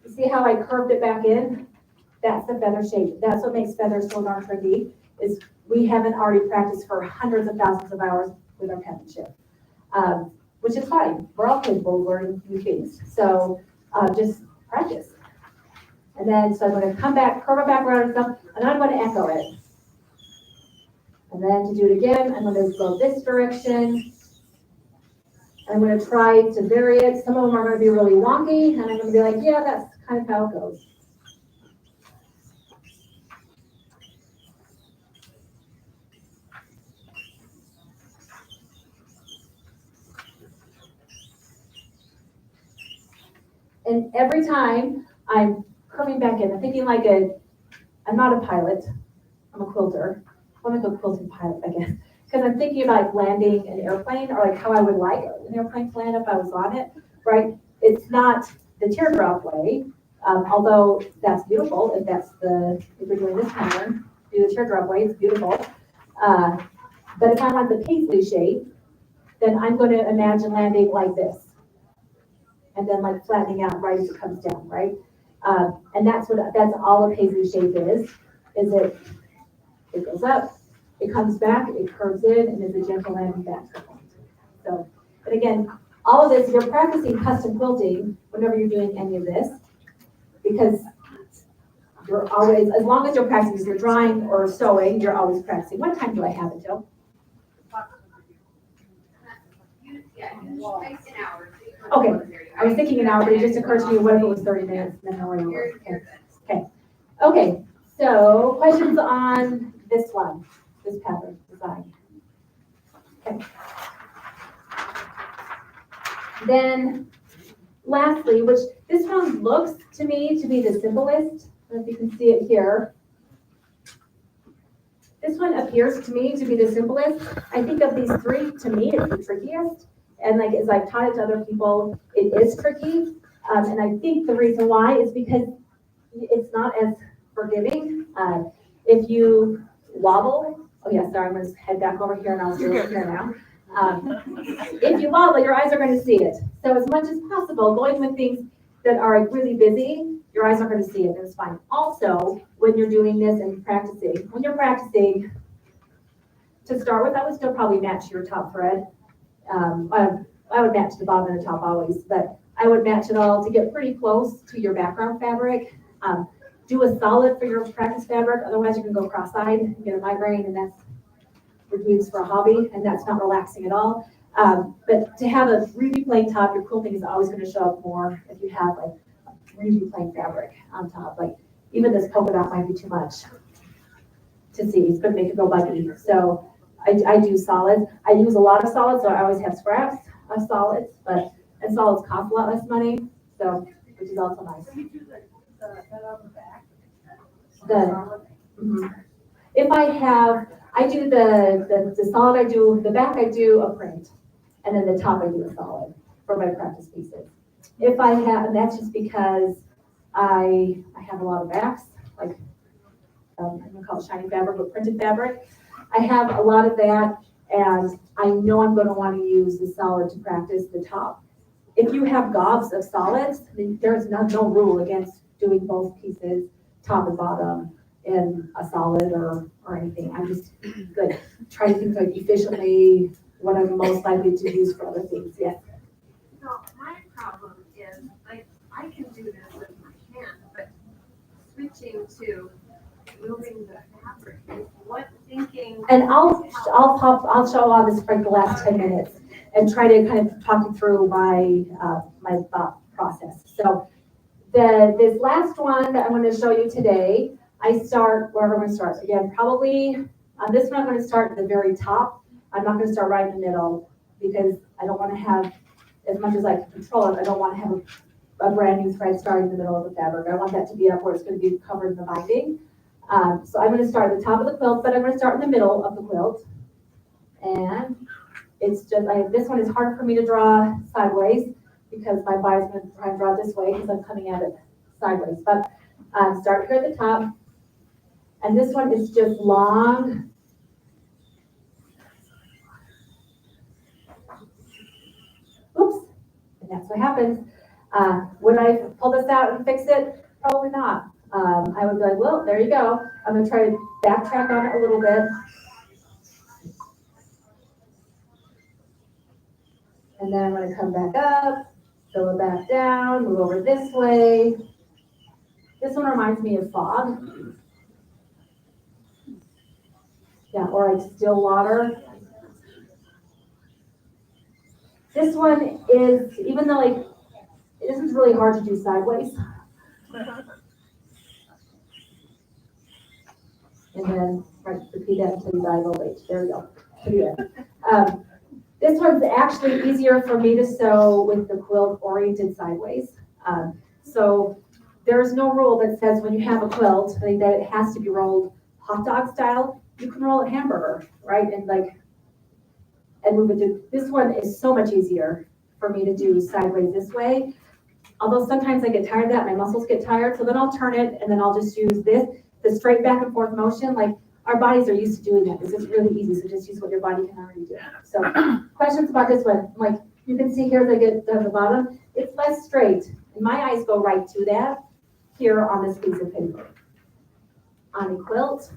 You see how I curved it back in? That's the feather shape. That's what makes feathers so darn trendy, is we haven't already practiced for hundreds of thousands of hours with our penmanship, which is fine. We're all capable of learning new things. So just practice. And then, so I'm going to come back, curve it back around and stuff, and I'm going to echo it. And then to do it again, I'm going to go this direction. I'm going to try to vary it. Some of them are going to be really wonky, and I'm going to be like, yeah, that's kind of how it goes. And every time I'm curving back in, I'm thinking like I'm not a pilot, I'm a quilter. I'm like a quilting pilot, I guess. Because I'm thinking about like landing an airplane, or like how I would like an airplane to land if I was on it, right? It's not the teardrop way, although that's beautiful if you're doing this pattern, do the teardrop way, it's beautiful. But if I want the paisley shape, then I'm going to imagine landing like this. And then like flattening out right as it comes down, right? And that's all a paisley shape is it goes up, it comes back, it curves in, and is a gentle landing back to the point. So, but again, all of this, you're practicing custom quilting whenever you're doing any of this, because you're always, as long as you're practicing, if you're drawing or sewing, you're always practicing. What time do I have it, Jill? An hour. Okay, I was thinking an hour, but it just occurred to me, what if it was 30 minutes, and then how are you? Okay, so questions on this one, this pattern design. Okay. Then lastly, which this one looks to me to be the simplest, I don't know if you can see it here. This one appears to me to be the simplest. I think of these three, to me, it's the trickiest. And like, as I've taught it to other people, it is tricky. And I think the reason why is because it's not as forgiving. If you wobble, oh yeah, sorry, I'm gonna head back over here and I'll do it here now. If you wobble, your eyes are gonna see it. So as much as possible, going with things that are really busy, your eyes are gonna see it, and it's fine. Also, when you're doing this and practicing, to start with, I would still probably match your top thread. I would match the bottom and the top always, but I would match it all to get pretty close to your background fabric. Do a solid for your practice fabric, otherwise you can go cross-eyed and get a migraine, and that's we're doing this for a hobby, and that's not relaxing at all. But to have a really plain top, your quilting is always going to show up more if you have like a really plain fabric on top. Like even this polka dot might be too much to see. It's going to make it go buggy. So I do solids. I use a lot of solids, so I always have scraps of solids, and solids cost a lot less money, so which is also nice. So you do that on the back? If I do the solid, I do, the back I do a print, and then the top I do a solid for my practice pieces. If I have, and that's just because I have a lot of backs, like, I'm gonna call it shiny fabric, but printed fabric. I have a lot of that, and I know I'm gonna wanna use the solid to practice the top. If you have gobs of solids, then there's no rule against doing both pieces, top and bottom, in a solid or anything. I'm just like trying to think like efficiently what I'm most likely to use for other things. Yes. No, my problem is I can do this with my hand, but switching to moving the fabric, what thinking? And I'll show all this for the last 10 minutes and try to kind of talk you through my my thought process. So this last one that I'm going to show you today, I start wherever I'm going to start. Again, probably on this one, I'm going to start at the very top. I'm not going to start right in the middle because I don't want to have, as much as I can control it, I don't want to have a brand new thread starting in the middle of the fabric. I want that to be up where it's going to be covered in the binding. So I'm going to start at the top of the quilt, but I'm going to start in the middle of the quilt. And it's just, this one is hard for me to draw sideways because my body's going to try and draw this way because I'm coming at it sideways. But start here at the top. And this one is just long. Oops, and that's what happens. Would I pull this out and fix it? Probably not. I would be like, well, there you go. I'm gonna try to backtrack on it a little bit. And then I'm gonna come back up, fill it back down, move over this way. This one reminds me of fog. Yeah, or like still water. This one is, even though like, it isn't really hard to do sideways. And then repeat that until you dive over. There we go. Pretty good. This one's actually easier for me to sew with the quilt oriented sideways. So there's no rule that says when you have a quilt that it has to be rolled hot dog style. You can roll it hamburger, right? And move it to, this one is so much easier for me to do sideways this way. Although sometimes I get tired of that, my muscles get tired. So then I'll turn it and then I'll just use this, the straight back and forth motion. Like our bodies are used to doing that. This is really easy. So just use what your body can already do. So questions about this one? Like you can see here, they get down the bottom. It's less straight. And my eyes go right to that here on this piece of paper. On a quilt,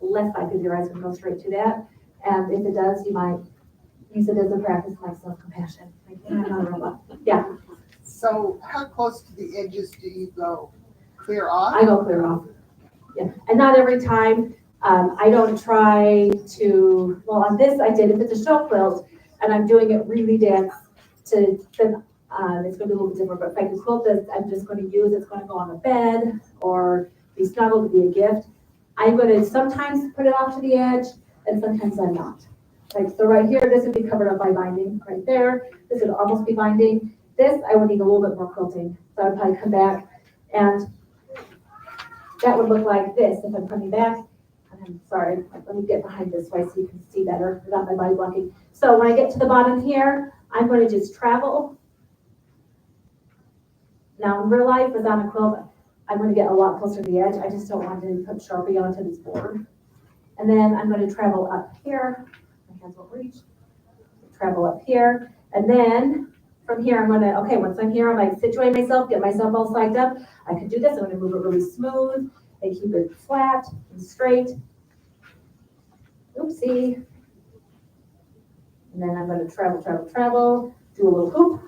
less likely your eyes would go straight to that. And if it does, you might use it as a practice like self-compassion. Like, I'm not a robot. Yeah. So how close to the edges do you go? Clear off? I go clear off. Yeah. And not every time. I don't try to, well, on this I did, if it's a show quilt and I'm doing it really dense to, then it's going to be a little bit different. But if I can quilt this, I'm just going to use, it's going to go on the bed or be snuggled to be a gift. I'm going to sometimes put it off to the edge and sometimes I'm not. Like, so right here, this would be covered up by binding right there. This would almost be binding. This, I would need a little bit more quilting. So I'd probably come back and that would look like this if I'm coming back. I'm sorry, let me get behind this way so you can see better without my body blocking. So when I get to the bottom here, I'm going to just travel. Now in real life, with on a quilt, I'm going to get a lot closer to the edge. I just don't want to put Sharpie onto this board. And then I'm going to travel up here. My hands won't reach. Travel up here. And then from here, I'm going to, okay, once I'm here, I'm like situate myself, get myself all slacked up. I can do this. I'm going to move it really smooth and keep it flat and straight. Oopsie. And then I'm going to travel, do a little hoop.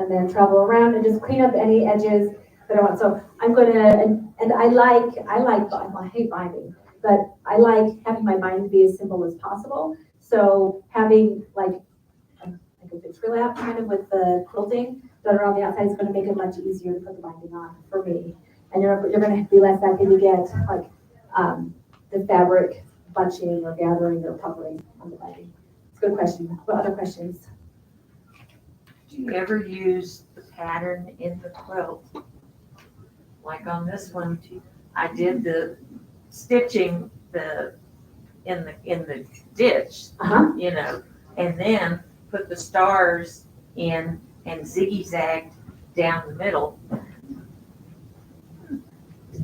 and then travel around and just clean up any edges that I want. So I'm gonna, and I hate binding, but I like having my binding be as simple as possible. So having like a victory lap kind of with the quilting done around the outside is gonna make it much easier to put the binding on for me. And you're gonna be less likely to get like, the fabric bunching or gathering or puckering on the binding. It's a good question. What other questions? Do you ever use the pattern in the quilt? Like on this one, I did the stitching in the ditch, Uh-huh. you know, and then put the stars in and zigzagged down the middle.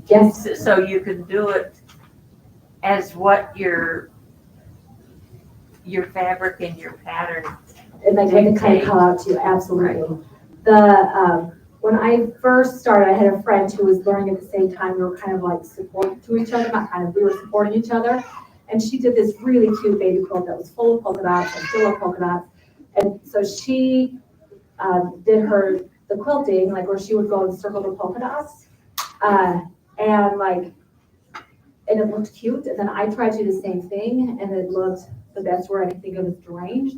Yes. So you can do it as what your fabric and your pattern. And like when they kind of call out to you, absolutely. When I first started, I had a friend who was learning at the same time. We were kind of like supporting to each other, not kind of, we were supporting each other. And she did this really cute baby quilt that was full of polka dots and still of polka dots. And so she did the quilting, like where she would go and circle the polka dots. And it looked cute. And then I tried to do the same thing, and it looked the best word I can think of is deranged.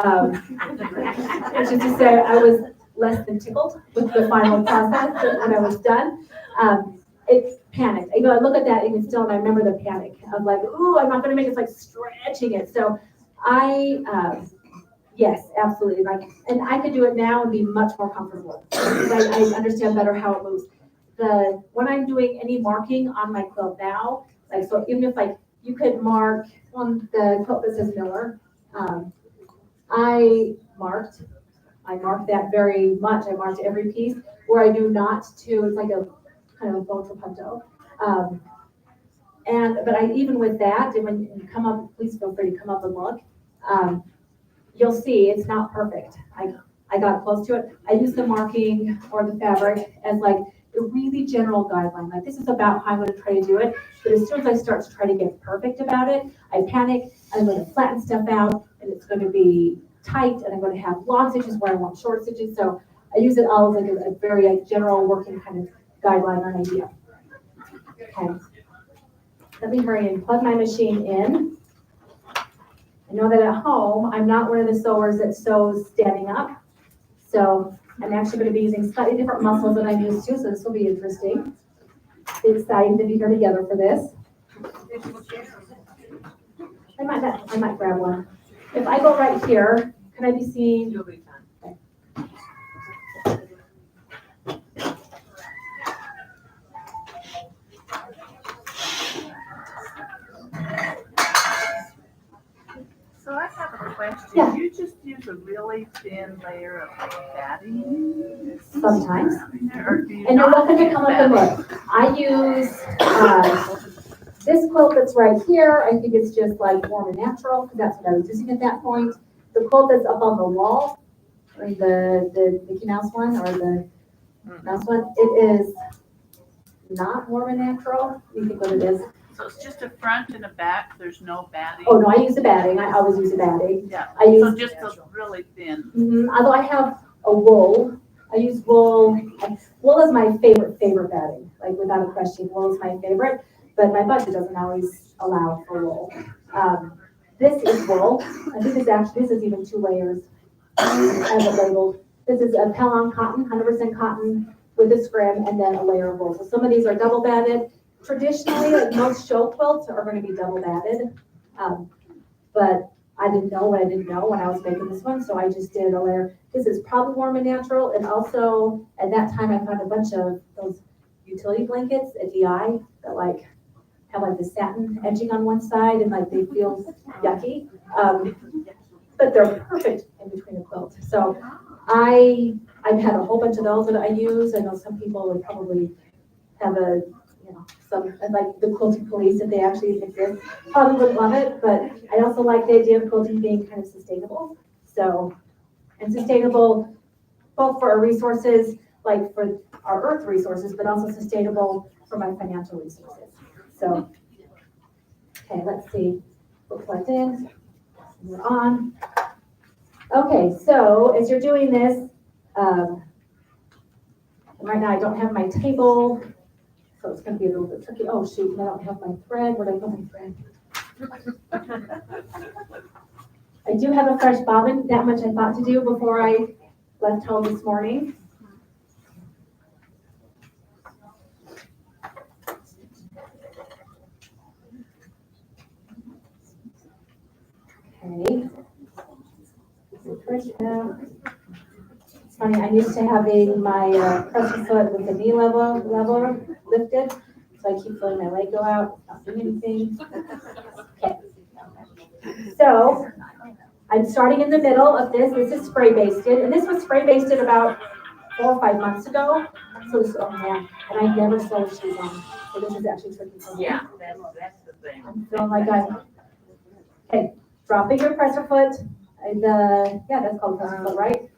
Which is to say, I was less than tickled with the final process when I was done. It panicked. I look at that even still, and I remember the panic of like, ooh, I'm not going to make it. It's like stretching it. So yes, absolutely. And I could do it now and be much more comfortable. I understand better how it moves. When I'm doing any marking on my quilt now, like, so even if like you could mark on the quilt that says Miller, I marked that very much. I marked every piece. Where I do not to, it's like a kind of a contrapunto. But even with that, and when you come up, please feel free to come up and look. You'll see it's not perfect. I got close to it. I use the marking or the fabric as like a really general guideline. Like this is about how I'm going to try to do it. But as soon as I start to try to get perfect about it, I panic. I'm going to flatten stuff out, and it's going to be tight, and I'm going to have long stitches where I want short stitches. So I use it all as like a very general working kind of guideline or idea. Okay. Let me hurry and plug my machine in. I know that at home, I'm not one of the sewers that sews standing up. So I'm actually going to be using slightly different muscles than I'm used to, so this will be interesting. It's exciting to be here together for this. I might grab one. If I go right here, can I be seen? You'll be fine. So I have a question. Yeah. You just use a really thin layer of like batting? Sometimes. Or do you And you're not welcome to use come up and batting? look. I use this quilt that's right here. I think it's just like warm and natural because that's what I was using at that point. The quilt that's up on the wall, or the Mickey Mouse one or the mouse one, it is not warm and natural. You think what it is? So it's just a front and a back, there's no batting? Oh, no, I use the batting. I always use the batting. Yeah, I use, so just a really thin. although I have a wool, I use wool. Wool is my favorite batting, like without a question. Wool is my favorite, but my budget doesn't always allow for wool. This is wool. I think this is even 2 layers. I have it labeled. This is a Pellon cotton, 100% cotton with a scrim and then a layer of wool. So some of these are double batted. Traditionally, like most show quilts are going to be double batted, but I didn't know what I didn't know when I was making this one, so I just did a layer. This is probably warm and natural, and also at that time I found a bunch of those utility blankets at DI that like have like the satin edging on one side and like they feel yucky, but they're perfect in between a quilt. So I've had a whole bunch of those that I use. I know some people would probably have some like the quilting police if they actually exist. Probably would love it, but I also like the idea of quilting being kind of sustainable. So, and sustainable both for our resources, like for our earth resources, but also sustainable for my financial resources. So, okay, let's see. We're plugged in. We're on. Okay, so as you're doing this, And right now I don't have my table, so it's gonna be a little bit tricky. Oh shoot, I don't have my thread. Where did I put my thread? I do have a fresh bobbin. That much I thought to do before I left home this morning. Okay. It's funny, I'm used to having my presser foot with the knee level lifted, so I keep feeling my leg go out, not doing anything. Okay. So I'm starting in the middle of this. This is spray basted, and this was spray basted about 4 or 5 months ago. So this, oh man, and I never sew shoes on, so this is actually tricky for me. Yeah, that's the thing. I'm feeling like okay, dropping your presser foot, yeah, that's called presser foot, right?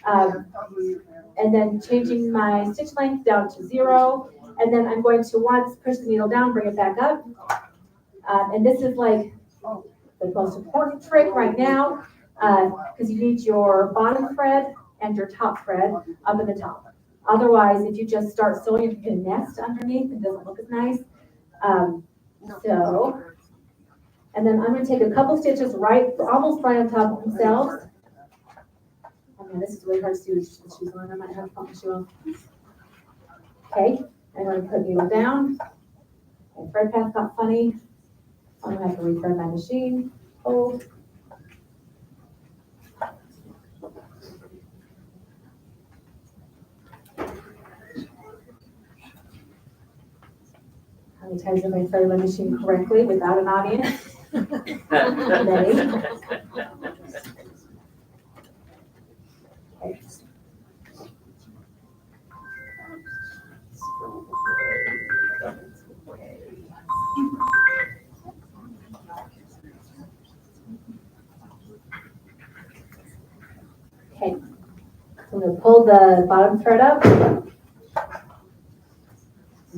And then changing my stitch length down to 0. And then I'm going to once push the needle down, bring it back up. And this is like the most important trick right now, because you need your bottom thread and your top thread up at the top. Otherwise, if you just start sewing, you can nest underneath, it doesn't look as nice. And then I'm going to take a couple stitches almost right on top of themselves. Oh man, this is really hard to do with shoes on. I might have to put my shoe on. Okay, I'm going to put needle down. Okay, thread path got funny. I'm going to have to rethread my machine. Hold. How many times have I threaded my machine correctly without an audience? Many. Okay. Okay, so I'm going to pull the bottom thread up. And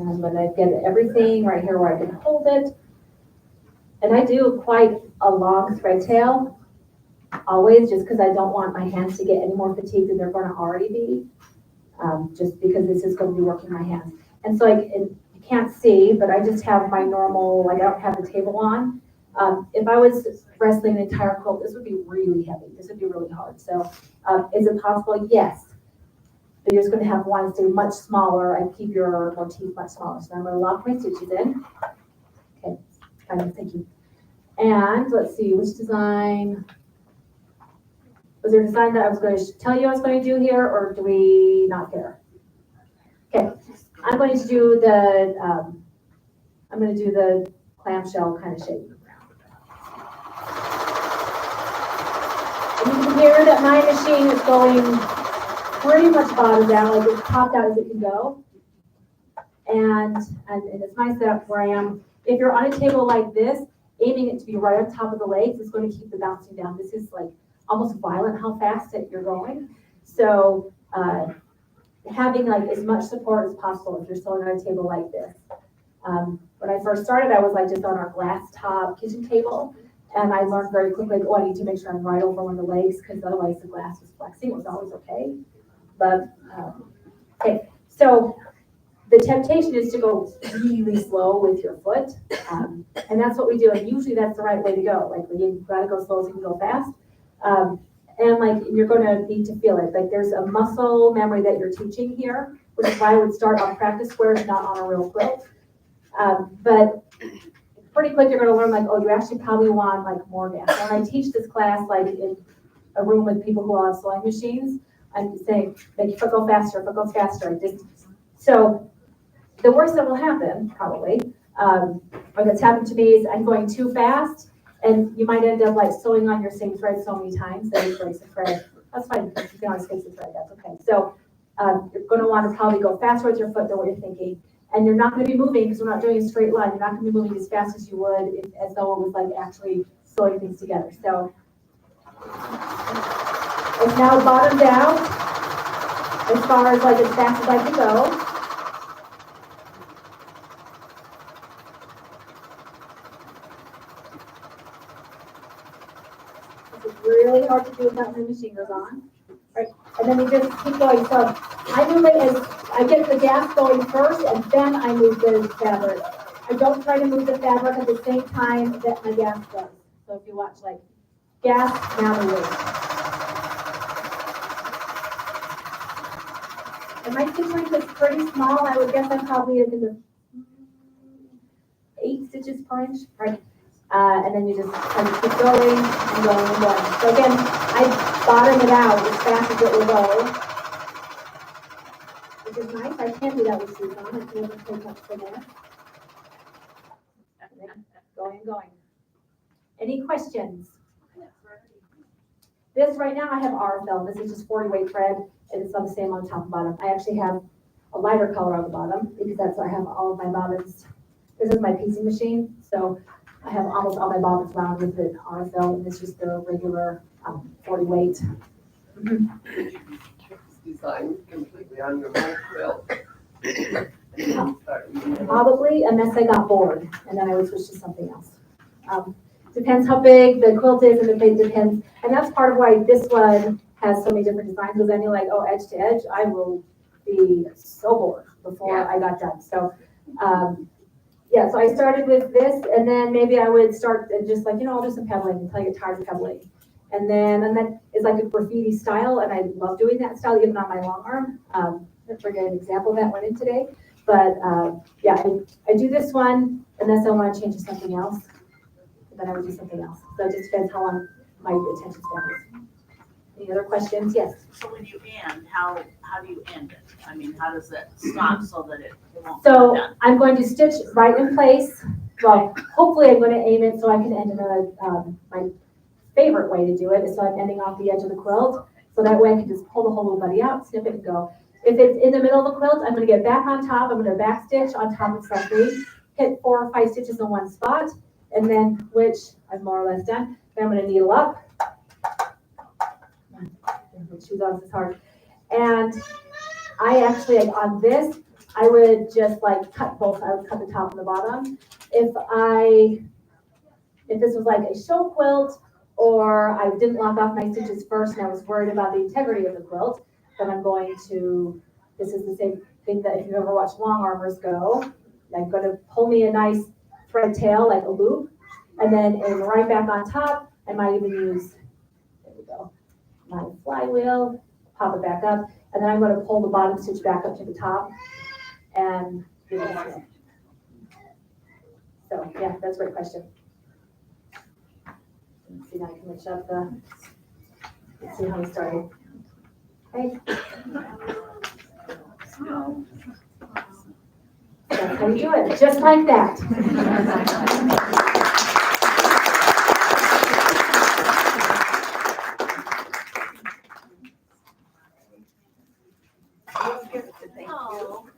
I'm going to get everything right here where I can hold it. And I do quite a long thread tail, always, just because I don't want my hands to get any more fatigued than they're going to already be, just because this is going to be working my hands. And so you can't see, but I just have my normal, I don't have the table on. If I was wrestling an entire quilt, this would be really heavy. This would be really hard. So is it possible? Yes. But you're just going to have one stay much smaller and keep your motif much smaller. So I'm going to lock my stitches in. Okay, thank you. And let's see, which design? Was there a design that I was going to tell you I was going to do here, or do we not care? Okay, I'm going to do the clamshell kind of shape. And you can hear that my machine is going pretty much bottom down, like as popped out as it can go. And it's my setup where I am. If you're on a table like this, aiming it to be right on top of the legs is going to keep the bouncing down. This is like almost violent how fast that you're going. So having like as much support as possible if you're sewing on a table like this. When I first started, I was like just on our glass top kitchen table. And I learned very quickly, like, oh, I need to make sure I'm right over one of the legs because otherwise the glass was flexing. It was always okay. But, okay, so the temptation is to go really slow with your foot. And that's what we do. And usually that's the right way to go. Like, you've got to go slow so you can go fast. And like, you're going to need to feel it. Like, there's a muscle memory that you're teaching here, which is why I would start on practice squares, not on a real quilt. But pretty quick, you're going to learn like, oh, you actually probably want like more gas. When I teach this class, like in a room with people who are on sewing machines, I'm saying, make your foot go faster, foot goes faster. So the worst that will happen, probably, or that's happened to me, is I'm going too fast, and you might end up like sewing on your same thread so many times that it breaks the thread. That's fine, you can always fix the thread, that's okay. So you're going to want to probably go faster with your foot than what you're thinking. And you're not going to be moving, because we're not doing a straight line, you're not going to be moving as fast as you would as though it was like actually sewing things together. So it's now bottomed out as far as like as fast as I can go. This is really hard to do without the machine goes on. Right, and then you just keep going. So I move it as, I get the gas going first, and then I move the fabric. I don't try to move the fabric at the same time that my gas does. So if you watch, like, gas, now the move. And my stitch length is pretty small. I would guess I'm probably in the 8 stitches per inch, right? And then you just kind of keep going and going and going. So again, I bottom it out as fast as it will go, which is nice. I can do that with shoes on. It doesn't take much for there. And then going and going. Any questions? This right now I have R film. This is just 40 weight thread, and it's on the same on top and bottom. I actually have a lighter color on the bottom because that's what I have all of my bobbins. This is my piecing machine, so I have almost all my bobbins wound with the R film, and it's just the regular 40 weight. Design completely on your whole quilt. Probably, unless I got bored, and then I would switch to something else. Depends how big the quilt is, and it depends. And that's part of why this one has so many different designs, because then you're like, oh, edge to edge, I will be so bored before I got done. So, yeah, so I started with this, and then maybe I would start and just like, I'll do some pebbling until I get tired of pebbling. And then it's like a graffiti style, and I love doing that style, even on my long arm. I forget an example of that went in today. But yeah, I do this one, unless I want to change to something else. Then I would do something else. So it just depends how long my attention span is. Any other questions? Yes. So when you end, how do you end it? I mean, how does it stop so that it won't So go down? I'm going to stitch right in place. Well, hopefully I'm going to aim it so I can end in my favorite way to do it is so I'm ending off the edge of the quilt. So that way I can just pull the whole little buddy out, snip it, and go. If it's in the middle of the quilt, I'm going to get back on top. I'm going to back stitch on top of something, hit 4 or 5 stitches in one spot, and then, which I'm more or less done, then I'm going to needle up. Shoes on, it's hard. And I actually, like on this, I would just like cut both. I would cut the top and the bottom. If this was like a show quilt, or I didn't lock off my stitches first and I was worried about the integrity of the quilt, then I'm going to, this is the same thing that if you've ever watched long armors go, I'm going to pull me a nice thread tail, like a loop, and then aim right back on top. I might even use, there we go, my flywheel, pop it back up, and then I'm going to pull the bottom stitch back up to the top and do this. So yeah, that's a great question. Let's see now I can match up let's see how we started. Okay. That's how you do it, just like that. Thank you.